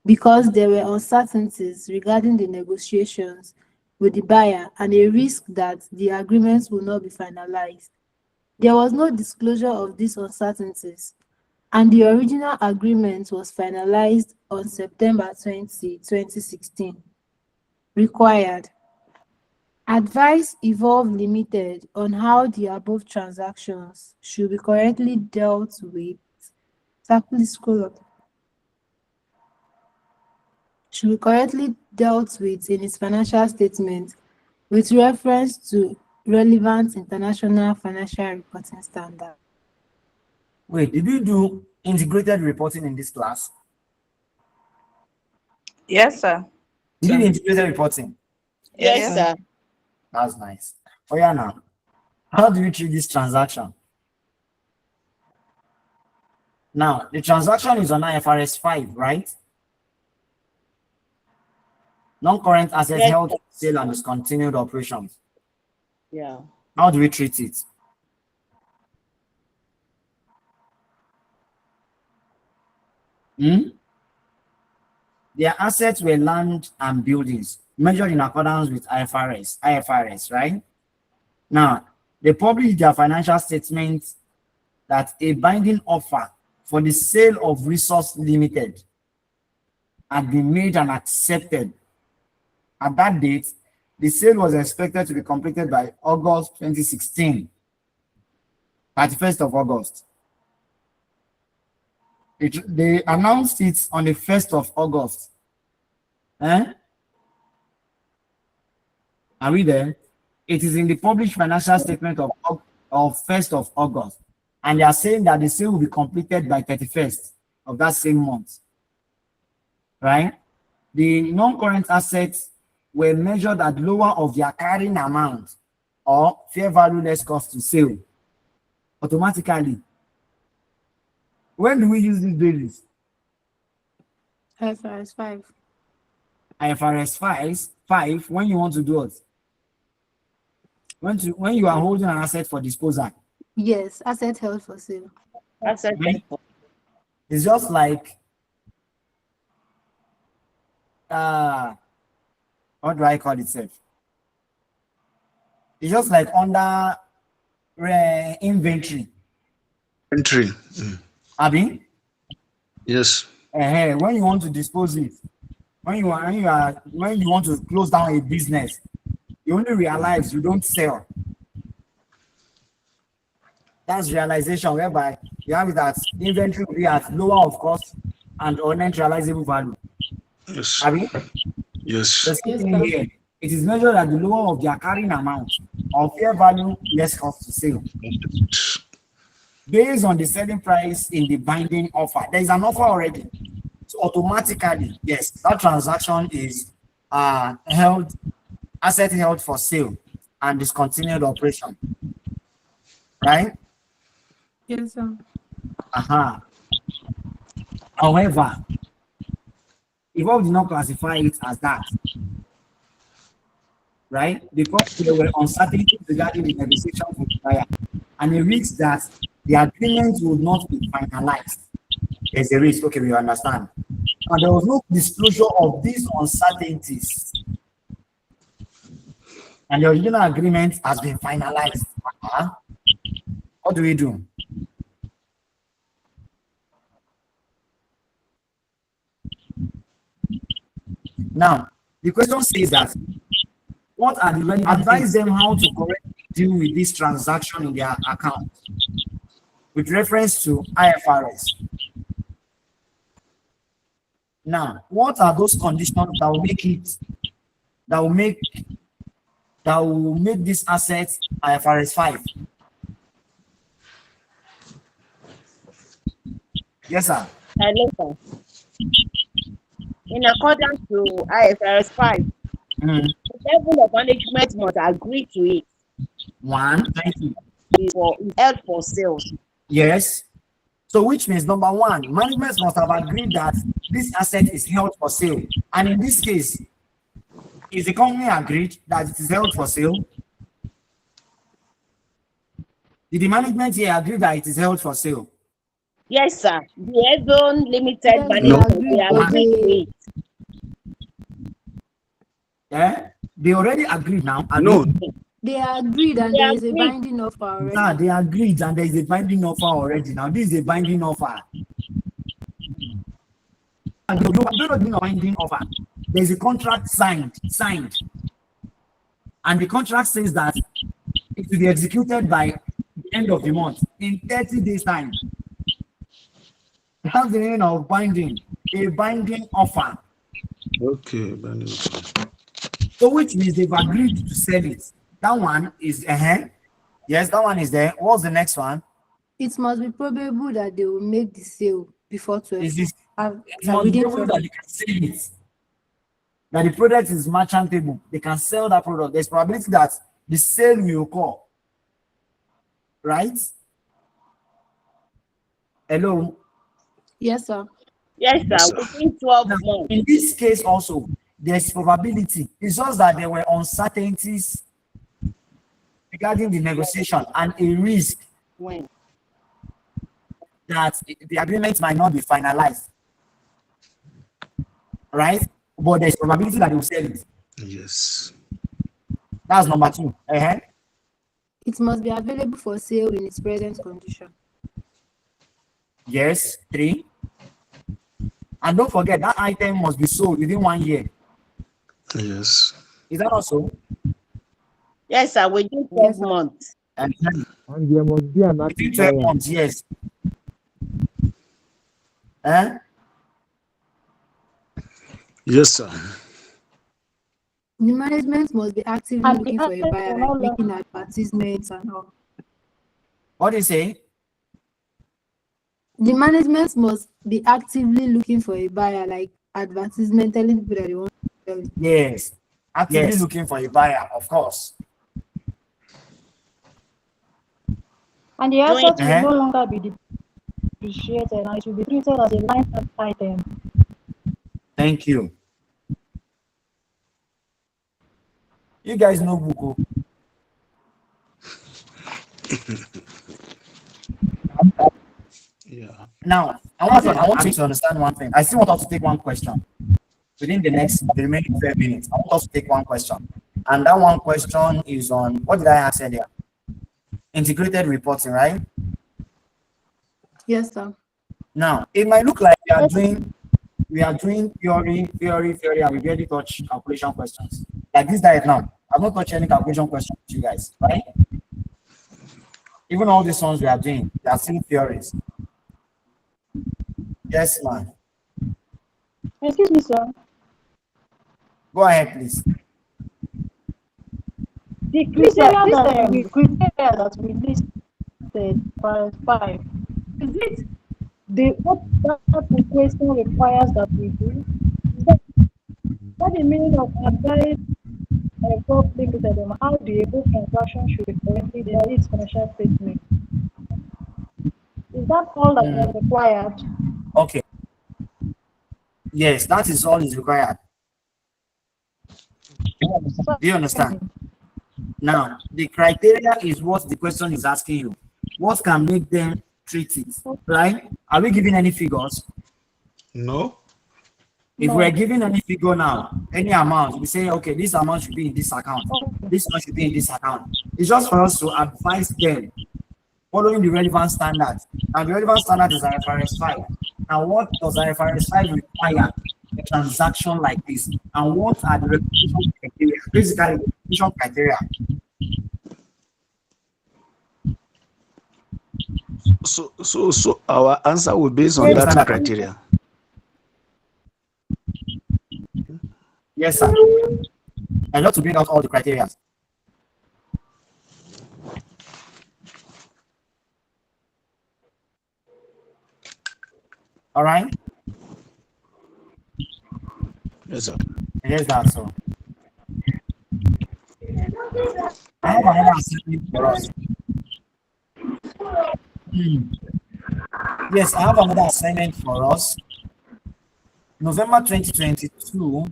because there were uncertainties regarding the negotiations with the buyer and a risk that the agreements will not be finalized. There was no disclosure of these uncertainties, and the original agreement was finalized on September 20, 2016. Required. Advise Evolve Limited on how the above transactions should be correctly dealt with. Please scroll up. Should be correctly dealt with in its financial statement with reference to relevant international financial reporting standards. Wait, did you do integrated reporting in this class? Yes, sir. You did integrated reporting. Yes, Yes. sir. That's nice. Oh yeah, now, how do you treat this transaction? Now, the transaction is on IFRS 5, right? Non-current assets Yes. held for sale and discontinued operations. Yeah. How do we treat it? Their assets were land and buildings, measured in accordance with IFRS, right? Now, they published their financial statement that a binding offer for the sale of Resource Limited had been made and accepted. At that date, the sale was expected to be completed by August 2016, 31st of August. They announced it on the 1st of August. Are we there? It is in the published financial statement of 1st of August. And they are saying that the sale will be completed by 31st of that same month. Right? The non-current assets were measured at lower of their carrying amount or fair value less cost to sale automatically. When do we use this basis? IFRS 5. IFRS 5, when you want to do it. When you are holding an asset for disposal. Yes, asset held for sale. Asset Right? It's just like what do I call it? It's just like under inventory. Entry. Abi, Yes. when you want to dispose it, when you want to close down a business, you only realize you don't sell. That's realization, whereby you have it that inventory will be at lower of cost and unrealizable value. Yes. Abi, Yes. the same thing here. It is measured at the lower of their carrying amount of fair value less cost to sale. Based on the selling price in the binding offer. There is an offer already. So automatically, yes, that transaction is asset held for sale and discontinued operation. Right? Yes, sir. However, Evolve did not classify it as that. Right? Because there were uncertainties regarding the negotiation with the buyer, and a risk that the agreement would not be finalized. There's a risk, okay, we understand. And there was no disclosure of these uncertainties. And the original agreement has been finalized. What do we do? Now, the question says that what are the relevant advise them how to correctly deal with this transaction in their account with reference to IFRS. Now, what are those conditions that will make this asset IFRS 5? Yes, sir. Hello, sir. In accordance to IFRS 5, the level of management must agree to it. Thank you. Is held for sale. Yes. So which means number one, management must have agreed that this asset is held for sale. And in this case, is the company agreed that it is held for sale? Did the management here agree that it is held for sale? Yes, sir. The Ezone Limited Yes, management, they agreed to it. Yeah, they already agreed now. No. They agreed and there is a binding offer already. Yeah, they agreed and there is a binding offer already. Now, this is a binding offer. And you don't know a binding offer. There is a contract signed. And the contract says that it will be executed by the end of the month in 30 days' time. That's the meaning of binding, a binding offer. Okay, binding offer. So which means they've agreed to sell it. That one is yes, that one is there. What's the next one? It must be probable that they will make the sale before 12. Is this It must be probable that they can sell it. That the product is merchantable. They can sell that product. There's probability that the sale will occur. Right? Hello? Yes, sir. Yes, Yes, sir. sir. Within 12 Now, months. in this case also, there's probability. It's just that there were uncertainties regarding the negotiation and a risk When? that the agreement might not be finalized. Right? But there's probability that they will sell it. Yes. That's number two. It must be available for sale in its present condition. Yes. 3. And don't forget, that item must be sold within 1 year. Yes. Is that also? Yes, sir. Within 12 months. And there must be an active within 12 buyer. months, yes. Yes, sir. The management must be actively And the looking for a asset buyer, will no like making advertisements and all. What do you say? The management must be actively looking for a buyer, like advertisement, telling people that they want to sell it. Yes. Actively looking for a buyer, of course. And the asset will no longer be depreciated and it will be treated as a line item. Thank you. You guys know Buko. Yeah. Now, I want you to understand one thing. I still want us to take one question. Within the remaining 5 minutes, I want us to take one question. And that one question is on, what did I ask earlier? integrated reporting, right? Yes, sir. Now, it might look like we are doing theory, and we barely touch calculation questions. Like this diet now, I've not touched any calculation questions with you guys, right? Even all these ones we are doing, they are still theories. Yes, ma'am. Excuse me, sir. Go ahead, please. The criteria that we listed for 5, is it what that question requires that we do? Is that the meaning of advice group limited on how the above transaction should be correctly there is financial statement? Is that all that was required? Okay. Yes, that is all is required. Do you understand? Now, the criteria is what the question is asking you. What can make them treat it, right? Are we giving any figures? No. If No. we're giving any figure now, any amount, we say, okay, this amount should be in this account. This one should be in this account. It's just for us to advise them following the relevant standards. And the relevant standard is IFRS 5. Now, what does IFRS 5 require a transaction like this? And what are the recognition criteria? Basically, the recognition criteria. So our answer will be based on Yes, that sir. criteria. Yes, sir. I got to bring out all the criteria. All right. Yes, sir. Here's that. So I have another assignment for us. Yes, I have another assignment for us. November 2022.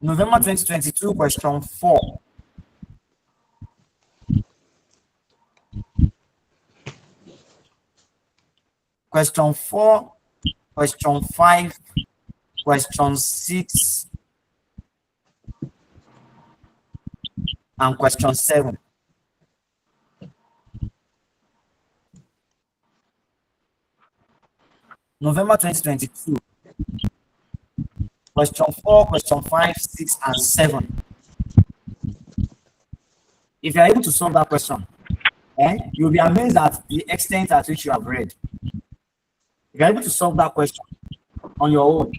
November 2022, question 4. Question 4, question 5, question 6, and question 7. November 2022. Question 4, question 5, 6, and 7. If you are able to solve that question, you'll be amazed at the extent at which you have read. If you're able to solve that question on your own,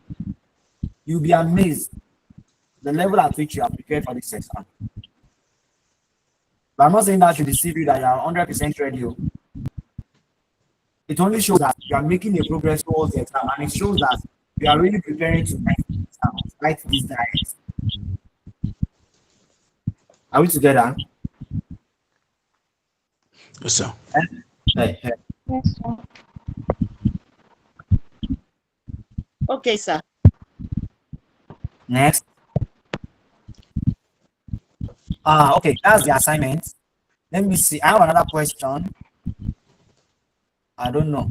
you'll be amazed the level at which you are prepared for this exam. But I'm not saying that should deceive you that you are 100% ready. It only shows that you are making a progress towards the exam, and it shows that you are really preparing to write this diet. Are we together? Yes, sir. Hey. Yes, sir. Okay, sir. Next. Okay, that's the assignment. Let me see. I have another question. I don't know.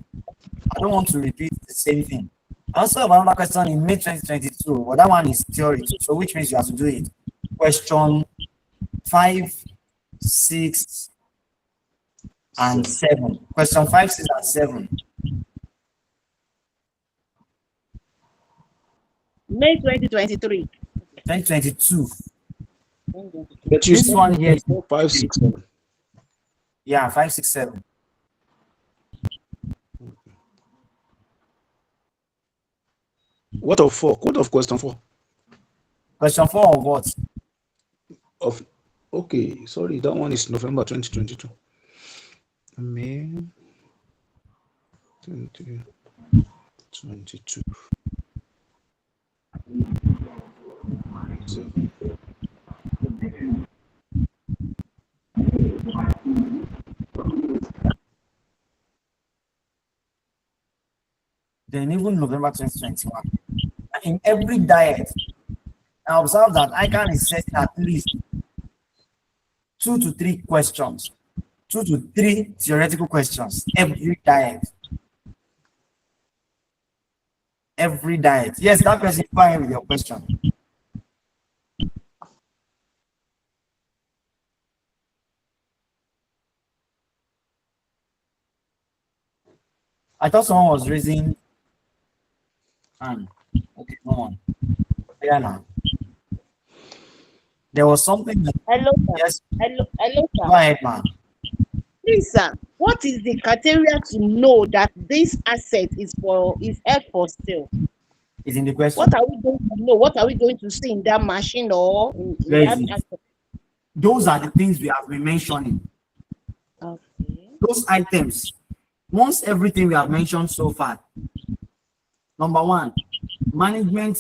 I don't want to repeat the same thing. I also have another question in May 2022, but that one is theory, so which means you have to do it. Question 5, 6, and 7. Question 5, 6, and 7. May 2023. 2022. But you This said one here is 5, 6, 7. Yeah, 5, 6, 7. What of 4? What of question 4? Question 4 of what? Okay, sorry, that one is November 2022. May 2022. Then even November 2021. In every diet, I observe that ICANN is setting at least 2 to 3 questions, 2 to 3 theoretical questions every diet. Every diet. Yes, that person is fine with your question. I thought someone was raising hand. Okay, no one. Yeah, now. There was something that, Hello, sir. yes, Hello, go sir. ahead, man. Please, sir, what is the criteria to know that this asset is held for sale? It's in the question. What are we going to know? What are we going to see in that machine or in Where is that it? asset? Those are the things we have been mentioning. Okay. Those items, once everything we have mentioned so far. Number one, management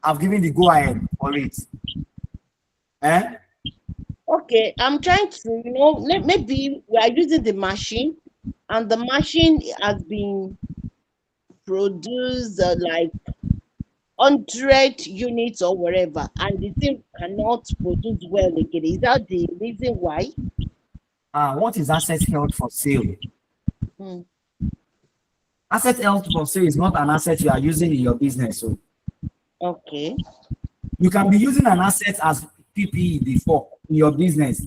have given the go ahead for it. Okay, I'm trying to, maybe we are using the machine and the machine has been produced like 100 units or whatever, and the thing cannot produce well again. Is that the reason why? What is asset held for sale? Hmm. Asset held for sale is not an asset you are using in your business. So Okay. you can be using an asset as PPE before in your business,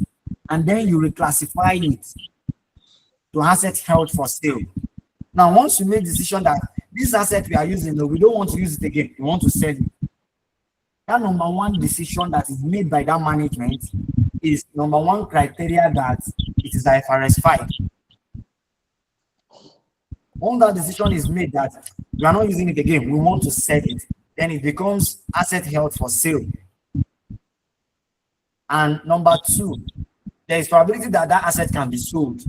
and then you reclassify it to asset held for sale. Now, once you make decision that this asset we are using, no, we don't want to use it again, we want to sell it. That number one decision that is made by that management is number one criteria that it is IFRS 5. Once that decision is made that we are not using it again, we want to sell it, then it becomes asset held for sale. And number two, there is probability that that asset can be sold,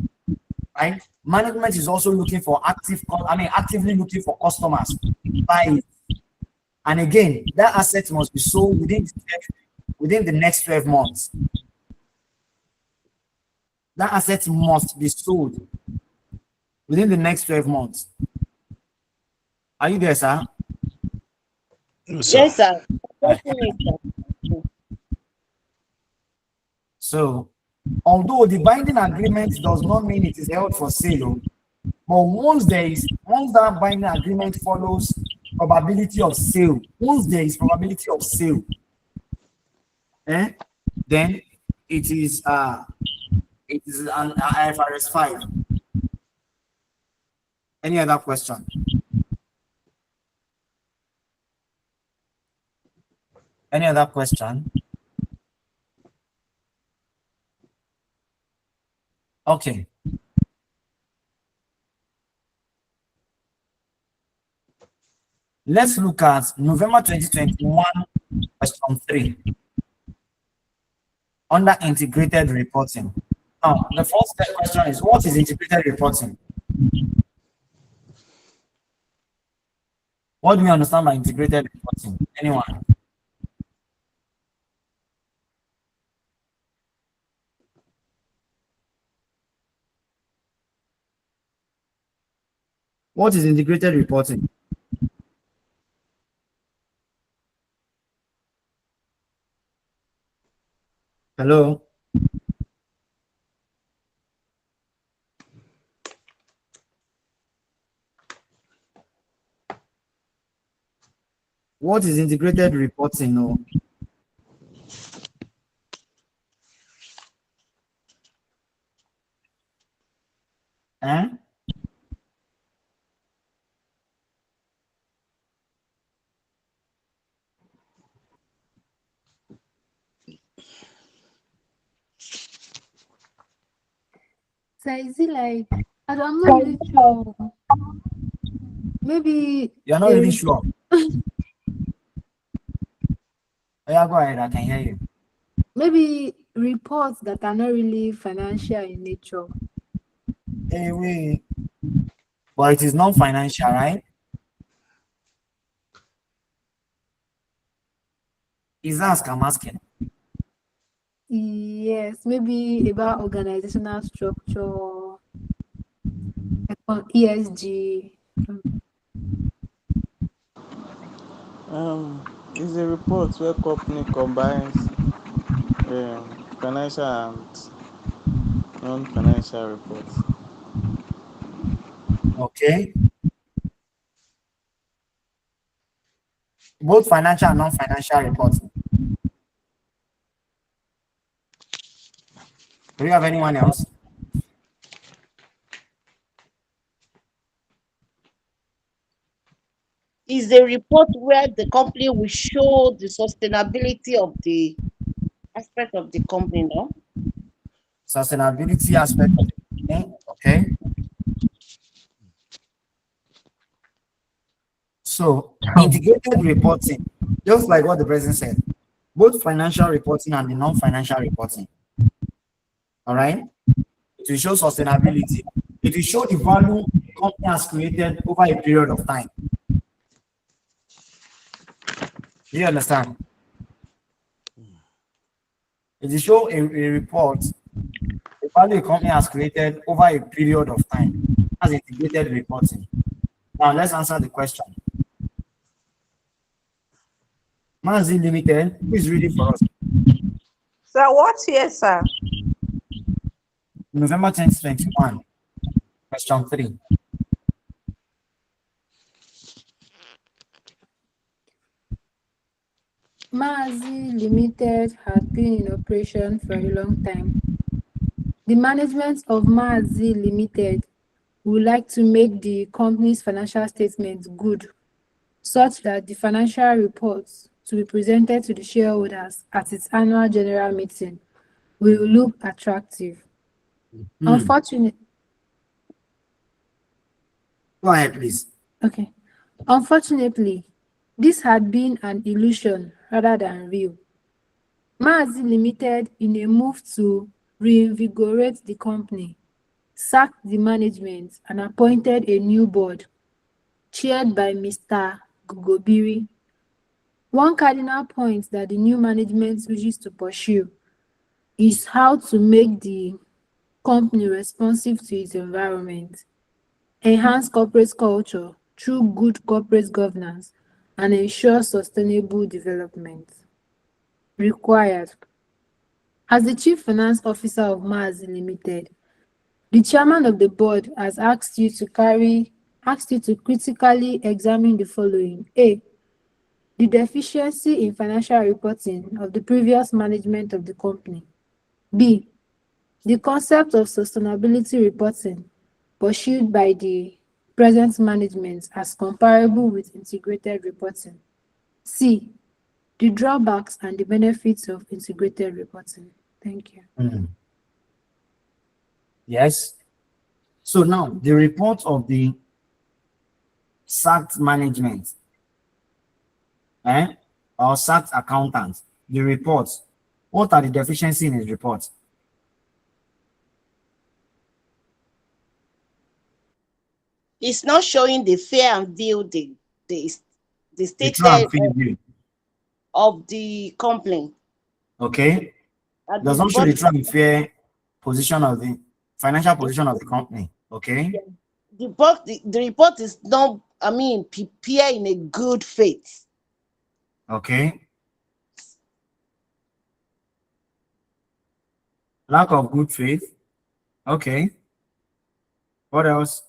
right? Management is also looking for actively looking for customers to buy it. And again, that asset must be sold within the next 12 months. That asset must be sold within the next 12 months. Are you there, sir? Yes, sir. So, although the binding agreement does not mean it is held for sale, but once that binding agreement follows probability of sale, once there is probability of sale, then it is an IFRS 5. Any other question? Any other question? Okay. Let's look at November 2021, question 3. Under integrated reporting. Now, the first question is, what is integrated reporting? What do we understand by integrated reporting? Anyone? What is integrated reporting? Hello? What is integrated reporting? No. So is it like I'm not really sure. Maybe You're not really sure. Yeah, go ahead, I can hear you. maybe reports that are not really financial in nature. Wait. But it is non-financial, right? Is that I'm asking? Yes, maybe about organizational structure, ESG. It's a report where company combines financial and non-financial reports. Okay. Both financial and non-financial reporting. Do you have anyone else? is a report where the company will show the sustainability of the aspect of the company, no? Sustainability aspect of the company. Okay. So integrated reporting, just like what the president said, both financial reporting and the non-financial reporting. All right. It will show sustainability. It will show the value the company has created over a period of time. Do you understand? It will show a report, the value a company has created over a period of time as integrated reporting. Now let's answer the question. Mazi Limited, who is reading for us? Sir, what year, sir? November 2021, question 3. Maazi Limited had been in operation for a long time. The management of Maazi Limited would like to make the company's financial statements good, such that the financial reports to be presented to the shareholders at its annual general meeting will look attractive. Unfortunately, Go ahead, please. okay. Unfortunately, this had been an illusion rather than real. Maazi Limited, in a move to reinvigorate the company, sacked the management and appointed a new board, chaired by Mr. Gugobiri. One cardinal point that the new management wishes to pursue is how to make the company responsive to its environment, enhance corporate culture through good corporate governance, and ensure sustainable development. Required. As the Chief Finance Officer of Maazi Limited, the Chairman of the Board has asked you to critically examine the following. A. The deficiency in financial reporting of the previous management of the company. B. The concept of sustainability reporting pursued by the present management as comparable with integrated reporting. C. The drawbacks and the benefits of integrated reporting. Thank you. Yes. So now the report of the sacked management, or sacked accountant, the reports. What are the deficiencies in his report? It's not showing the fair and view the The true stated and fair view. of the complaint. Okay. At Does the not show the bottom, true and fair position of the financial position of the company. Okay. the report is not, prepared in a good faith. Okay. Lack of good faith. Okay. What else?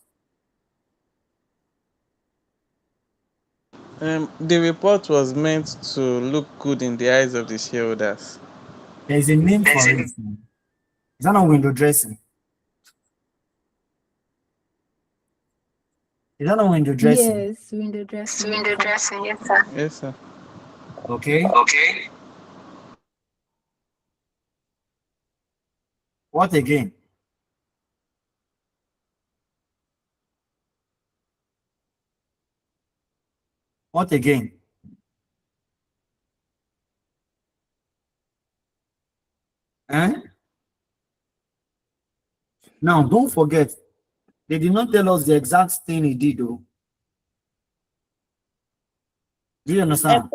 The report was meant to look good in the eyes of the shareholders. There is a name for it. Is that not window dressing? Is that not window dressing? Yes, window dressing. Window dressing, yes, sir. Yes, sir. Okay. Okay. What again? What again? Now, don't forget, they did not tell us the exact thing he did, though. Do you understand?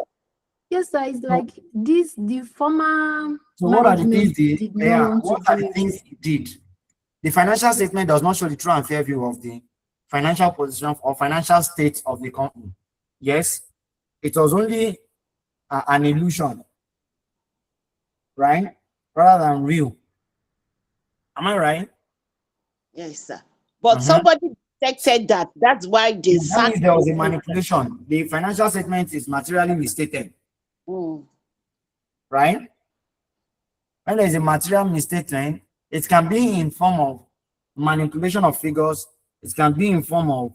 Yes, sir. It's like this, the former So what are the things management did not want what to are do the it. things he did? The financial statement does not show the true and fair view of the financial position or financial state of the company. Yes, it was only an illusion, right? Rather than real. Am I right? Yes, sir. But somebody detected that. That's why they Yeah, that sacked means there was a the person. manipulation. The financial statement is materially misstated, right? When there is a material misstatement, it can be in form of manipulation of figures. It can be in form of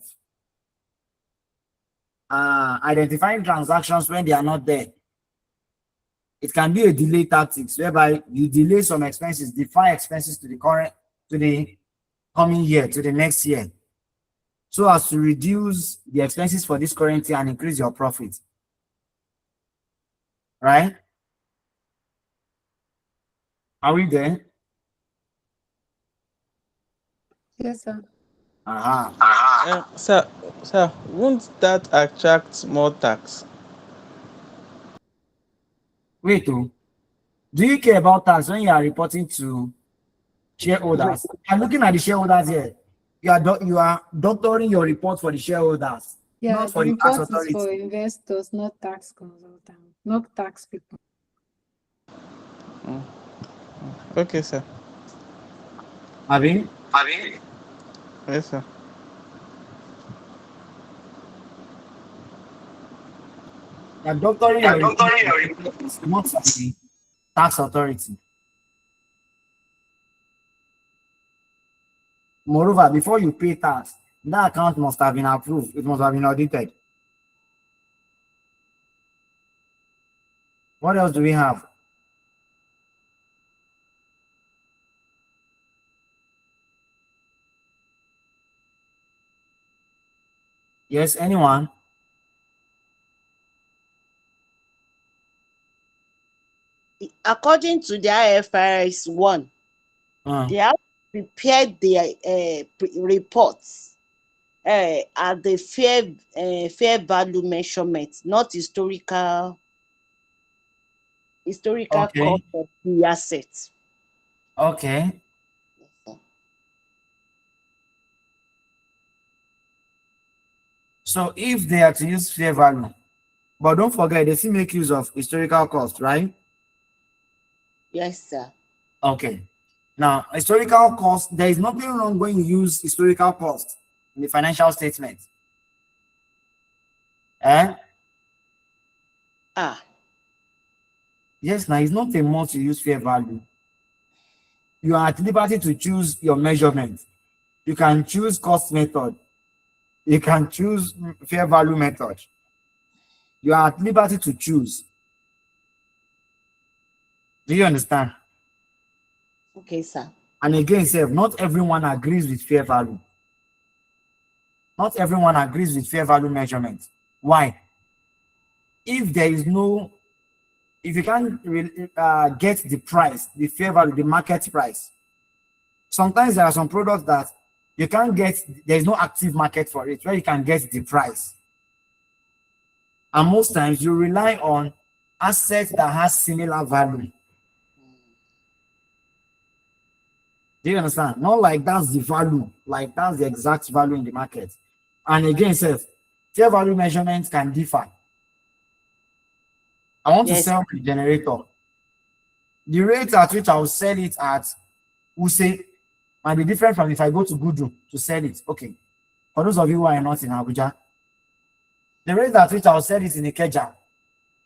identifying transactions when they are not there. It can be a delay tactics whereby you delay some expenses, defer expenses to the coming year, to the next year, so as to reduce the expenses for this current year and increase your profit. Right? Are we there? Yes, sir. Sir, won't that attract more tax? Wait, do you care about tax when you are reporting to shareholders? I'm looking at the shareholders here. You are doctoring your report for the shareholders, Yeah, not the for the tax report is for authority. investors, not tax consultants, not tax people. Okay, sir. Abi? Yes, sir. You are doctoring your report for shareholders, not the tax authority. Moreover, before you pay tax, that account must have been approved. It must have been audited. What else do we have? Yes, anyone? According to the IFRS 1, they have prepared their reports at the fair value measurement, not historical cost of the asset. Okay. So if they are to use fair value, but don't forget they still make use of historical cost, right? Yes, sir. Okay. Now, historical cost, there is nothing wrong when you use historical cost in the financial statement. Yes, now it's not a must to use fair value. You are at liberty to choose your measurement. You can choose cost method. You can choose fair value method. You are at liberty to choose. Do you understand? Okay, sir. And again, sir, not everyone agrees with fair value. Not everyone agrees with fair value measurement. Why? If there is no, if you can't get the price, the fair value, the market price, sometimes there are some products that you can't get, there is no active market for it where you can get the price. And most times you rely on assets that has similar value. Do you understand? Not like that's the value, like that's the exact value in the market. And again, sir, fair value measurements can differ. I want to sell my generator. The rate at which I will sell it at, we'll say, might be different from if I go to Google to sell it. Okay. For those of you who are not in Abuja, the rate at which I will sell it in Ikeja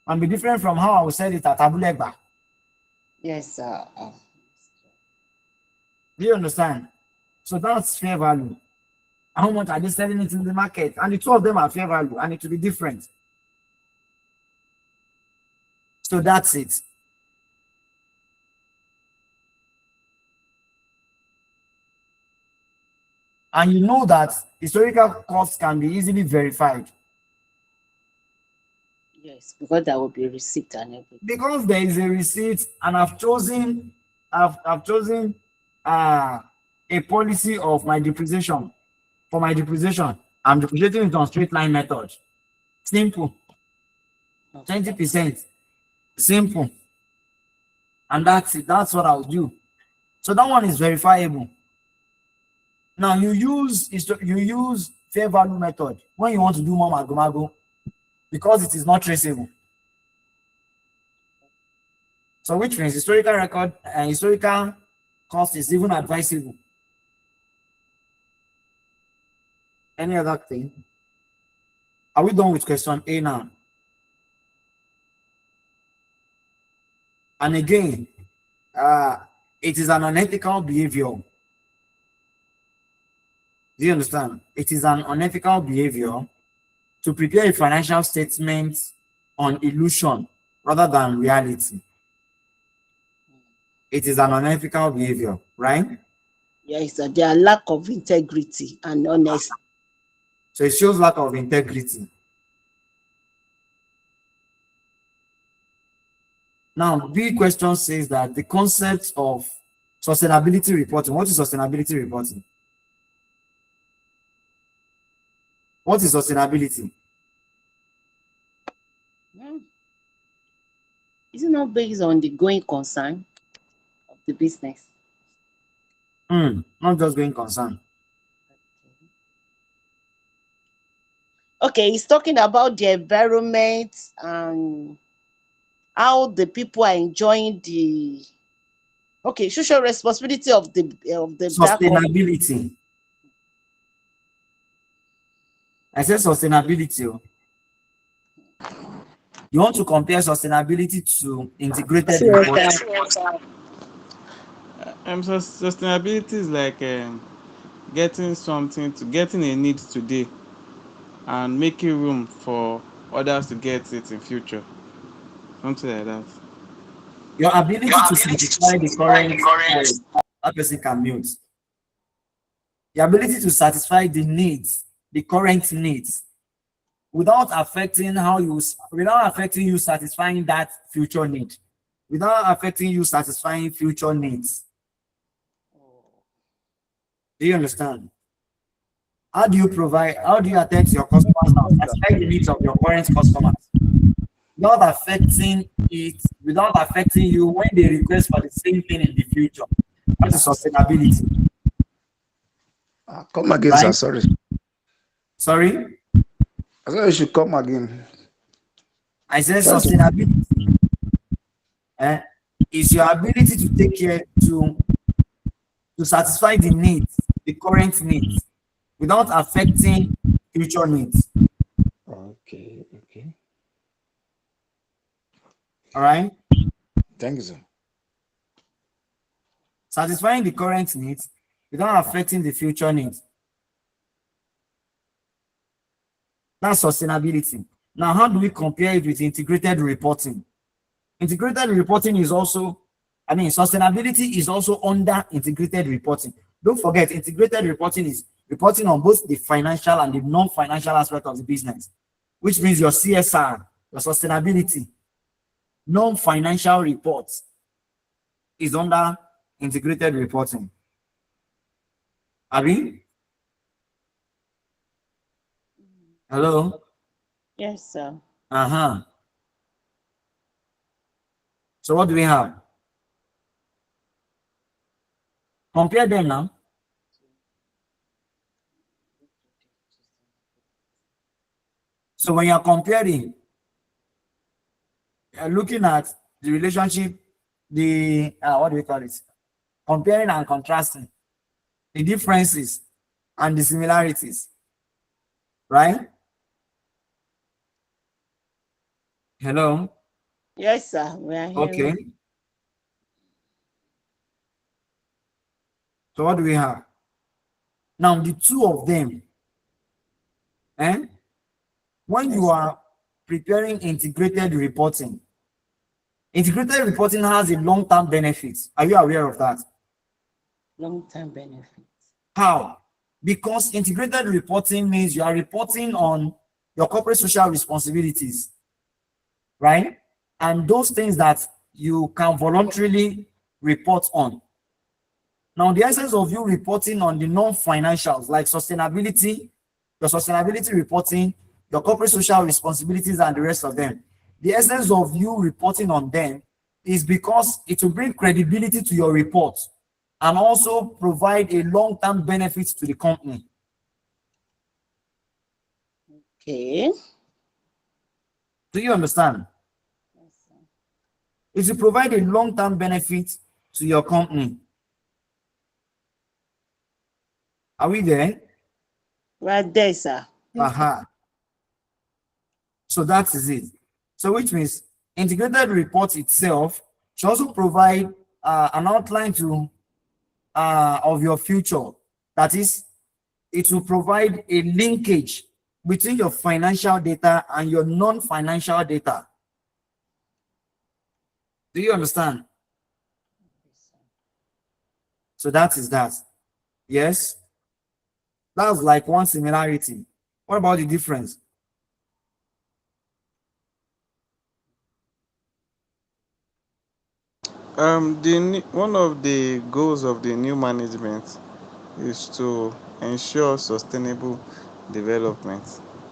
might be different from how I will sell it at Abulegba. Yes, sir. Do you understand? So that's fair value. How much are they selling it in the market? And the two of them are fair value, and it will be different. So that's it. And you know that historical costs can be easily verified. Yes, because there will be a receipt and everything. Because there is a receipt, and I've chosen a policy of my depreciation. For my depreciation, I'm depreciating it on straight line method. Simple. 20%. Simple. And that's it. That's what I'll do. So that one is verifiable. Now you use fair value method when you want to do more mago because it is not traceable. So which means historical record and historical cost is even advisable. Any other thing? Are we done with question A now? And again, it is an unethical behavior. Do you understand? It is an unethical behavior to prepare a financial statement on illusion rather than reality. It is an unethical behavior, right? Yes, there are lack of integrity and honesty. So it shows lack of integrity. Now, B question says that the concept of sustainability reporting. What is sustainability reporting? What is sustainability? Is it not based on the going concern of the business? Not just going concern. Okay, it's talking about the environment and how the people are enjoying the social responsibility of the sustainability. I said sustainability. You want to compare sustainability to integrated reporting? Sustainability is like getting a need today and making room for others to get it in future. Something like that. Your ability to satisfy the current that person can mute. The ability to satisfy the needs, the current needs, without affecting you satisfying that future need, without affecting you satisfying future needs. Do you understand? How do you attend to your customers now? Satisfy the needs of your current customers without affecting you when they request for the same thing in the future. That is sustainability. Come again, right? sir. Sorry? I said you should come again. I said sustainability is your ability to take care to satisfy the needs, the current needs, without affecting future needs. Okay. All right? Thank you, sir. Satisfying the current needs without affecting the future needs. That's sustainability. Now, how do we compare it with integrated reporting? Integrated reporting is also, sustainability is also under integrated reporting. Don't forget, integrated reporting is reporting on both the financial and the non-financial aspect of the business, which means your CSR, your sustainability, non-financial reports is under integrated reporting. Abi? Hello? Yes, sir. So what do we have? Compare them now. So when you're comparing, you're looking at the relationship, what do we call it? Comparing and contrasting the differences and the similarities, right? Hello? Yes, sir. We are hearing. Okay. So what do we have? Now the two of them, when you are preparing integrated reporting has a long-term benefit. Are you aware of that? Long-term benefits. How? Because integrated reporting means you are reporting on your corporate social responsibilities, right? And those things that you can voluntarily report on. Now, the essence of you reporting on the non-financials like sustainability, your sustainability reporting, your corporate social responsibilities, and the rest of them. The essence of you reporting on them is because it will bring credibility to your report and also provide a long-term benefit to the company. Okay. Do you understand? Yes, sir. It will provide a long-term benefit to your company. Are we there? Right there, sir. So that is it. So which means integrated report itself should also provide an outline to of your future. That is, it will provide a linkage between your financial data and your non-financial data. Do you understand? So that is that. Yes? That's like one similarity. What about the difference? One of the goals of the new management is to ensure sustainable development,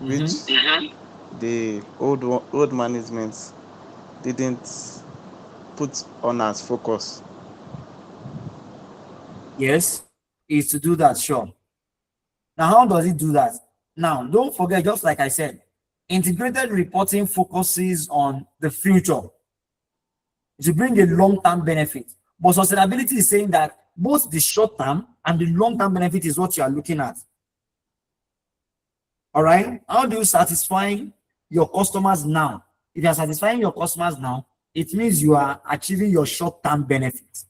which the old management didn't put on as focus. Yes, is to do that, sure. Now, how does it do that? Now, don't forget, just like I said, integrated reporting focuses on the future to bring a long-term benefit. But sustainability is saying that both the short-term and the long-term benefit is what you are looking at. All right? How do you satisfy your customers now? If you are satisfying your customers now, it means you are achieving your short-term benefits.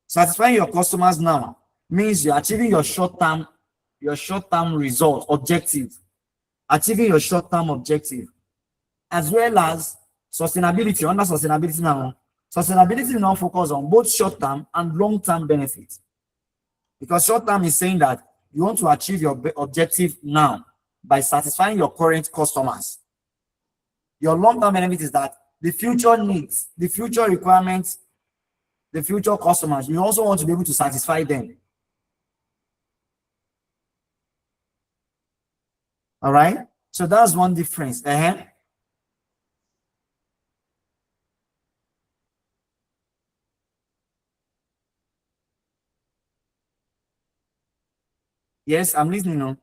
Satisfying your customers now means you're achieving your short-term result, objective. Achieving your short-term objective. As well as sustainability. Under sustainability now focus on both short-term and long-term benefits. Because short-term is saying that you want to achieve your objective now by satisfying your current customers. Your long-term benefit is that the future needs, the future requirements, the future customers, you also want to be able to satisfy them. All right? So that's one difference. Yes, I'm listening now.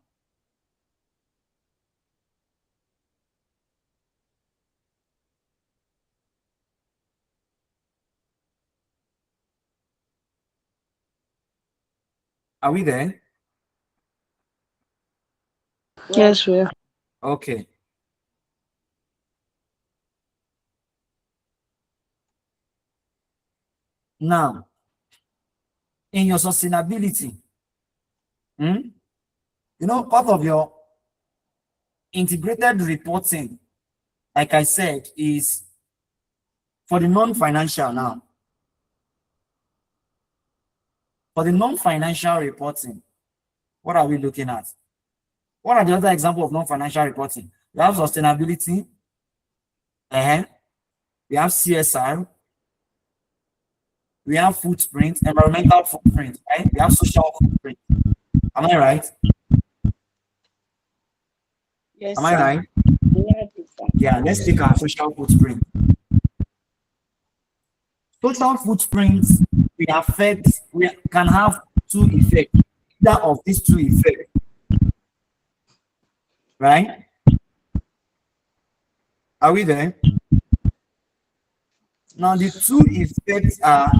Are we there? Yes, we are. Okay. Now, in your sustainability, you know, part of your integrated reporting, like I said, is for the non-financial now. For the non-financial reporting, what are we looking at? What are the other examples of non-financial reporting? We have sustainability, we have CSR, we have footprint, environmental footprint, right? We have social footprint. Am I right? Yes, Am I right? Yeah, let's take our social footprint. Social footprints, we can have two effects. Either of these two effects. Right? Are we there? Now the two effects are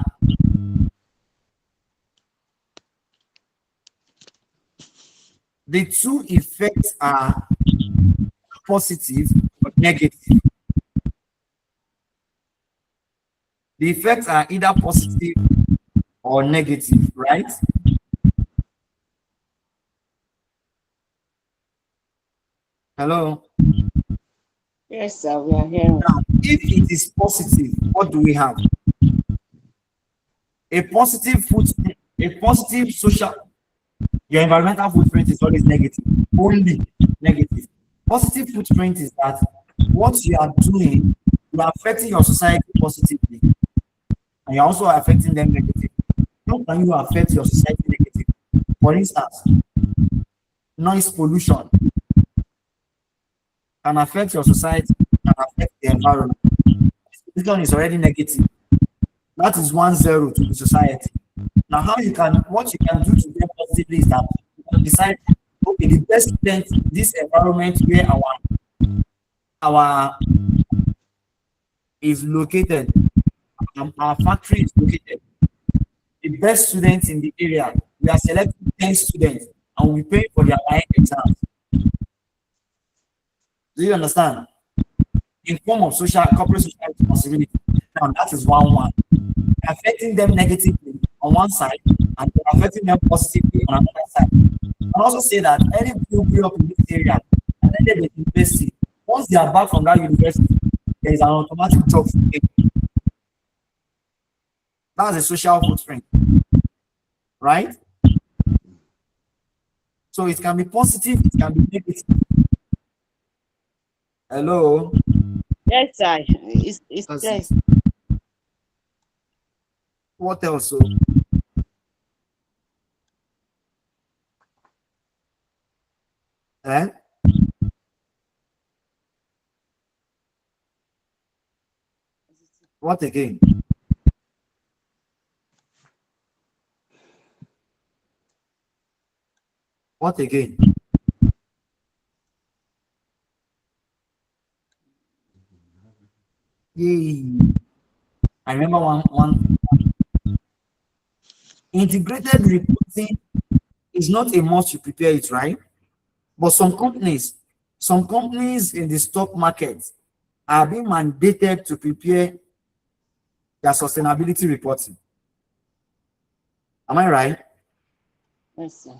positive or negative. The effects are either positive or negative, right? Hello? Yes, sir, we are here. Now, if it is positive, what do we have? A positive footprint, a positive social, your environmental footprint is always negative, only negative. Positive footprint is that what you are doing, you are affecting your society positively, and you're also affecting them negatively. How can you affect your society negatively? For instance, noise pollution can affect your society, can affect the environment. Pollution is already negative. That is 1-0 to the society. Now, what you can do to them positively is that you can decide, okay, the best student, this environment where our is located, our factory is located. The best students in the area, we are selecting 10 students and we pay for their exams. Do you understand? In form of corporate social responsibility. Now that is 1-1. Affecting them negatively on one side, and they're affecting them positively on another side. And also say that any people grew up in this area and then they university, once they are back from that university, there is an automatic job for them. That's a social footprint, right? So it can be positive, it can be negative. Hello? Yes, sir. It's That's there. it. What else? So, eh? What again? What again? Yay. I remember one integrated reporting is not a must to prepare it, right? But some companies in the stock market are being mandated to prepare their sustainability reporting. Am I right? Yes, sir.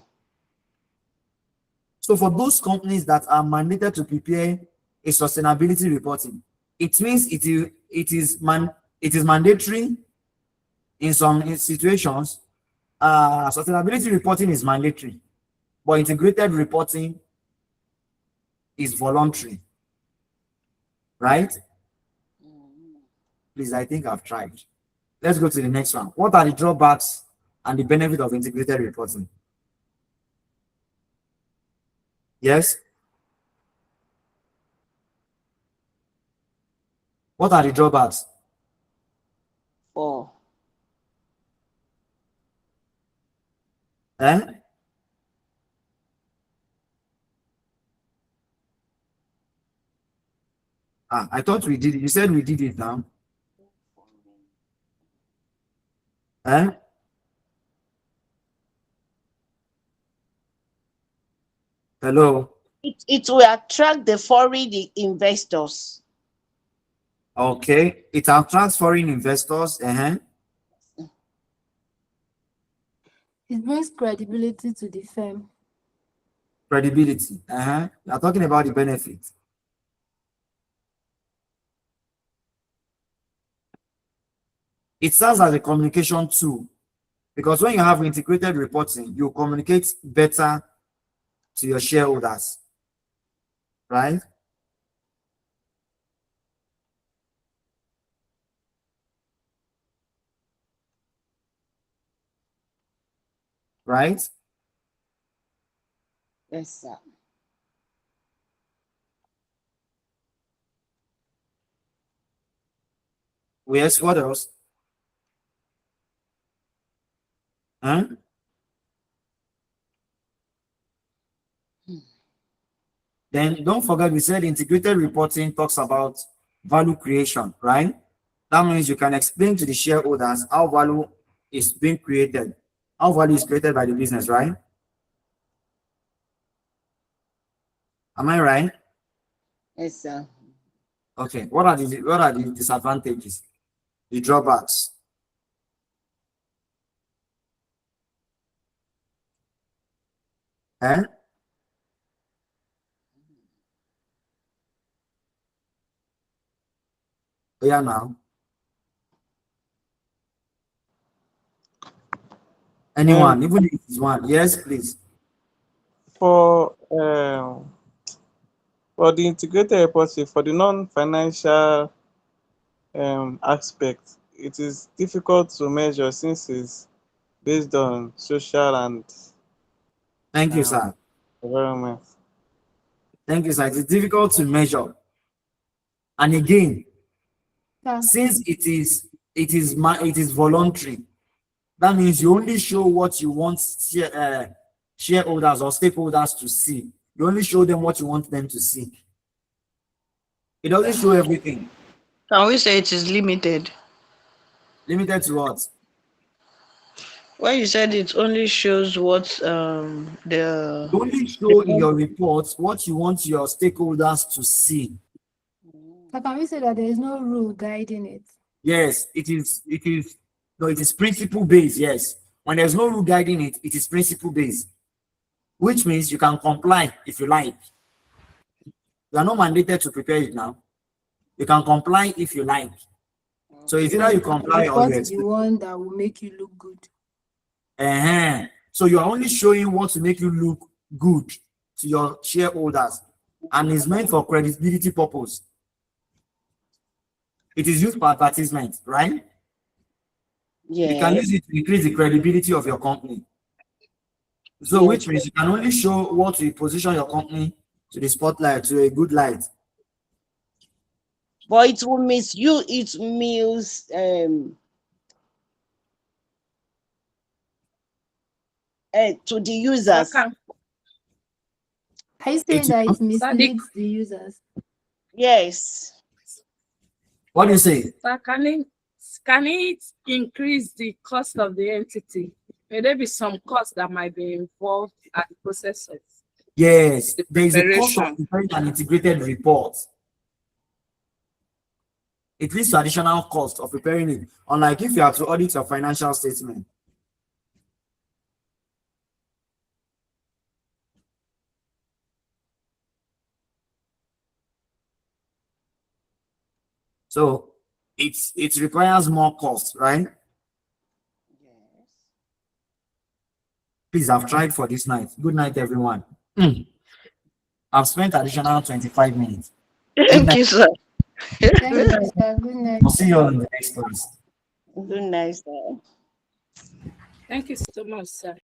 So for those companies that are mandated to prepare a sustainability reporting, it means it is mandatory in some situations. Sustainability reporting is mandatory, but integrated reporting is voluntary, right? Please, I think I've tried. Let's go to the next one. What are the drawbacks and the benefit of integrated reporting? Yes? What are the drawbacks? 4. Eh? I thought we did it. You said we did it now. Eh? Hello? It will attract the foreign investors. Okay. It attracts foreign investors. It brings credibility to the firm. Credibility. You are talking about the benefit. It serves as a communication tool because when you have integrated reporting, you communicate better to your shareholders, right? Right? Yes, sir. Yes, what else? Huh? Then don't forget we said integrated reporting talks about value creation, right? That means you can explain to the shareholders how value is being created, how value is created by the business, right? Am I right? Yes, sir. Okay. What are the disadvantages? The drawbacks? Eh? Yeah, now. Anyone, even if it's one. Yes, please. For the integrated reporting, for the non-financial aspect, it is difficult to measure since it's based on social and Thank you, sir. environment. Thank you, sir. It's difficult to measure. And again, Yeah. since it is voluntary, that means you only show what you want shareholders or stakeholders to see. You only show them what you want them to see. It doesn't show everything. Can we say it is limited? Limited to what? When you said it only shows what You only show in your reports what you want your stakeholders to see. So can we say that there is no rule guiding it? Yes, it is principle based, yes. When there's no rule guiding it, it is principle based, which means you can comply if you like. You are not mandated to prepare it now. You can comply if you like. So it's either you comply or you Report the explain. one that will make you look good. So you are only showing what to make you look good to your shareholders, and is meant for credibility purpose. It is used for advertisement, right? You can use it to increase the credibility of your company. So which means you can only show what to position your company to the spotlight, to a good light. But it will misuse, it means to the users. Are you saying that it misleads the users? Yes. What do you say? Can it increase the cost of the entity? May there be some cost that might be involved at the processes? Yes, there is a cost of preparation. preparing an integrated report. It leads to additional cost of preparing it, unlike if you have to audit your financial statement. So it requires more cost, right? Please, I've tried for this night. Good night, everyone. I've spent additional 25 minutes. Thank you, sir. Thank you, sir. Good night. I'll see you on the next class. Good night, sir. Thank you so much, sir.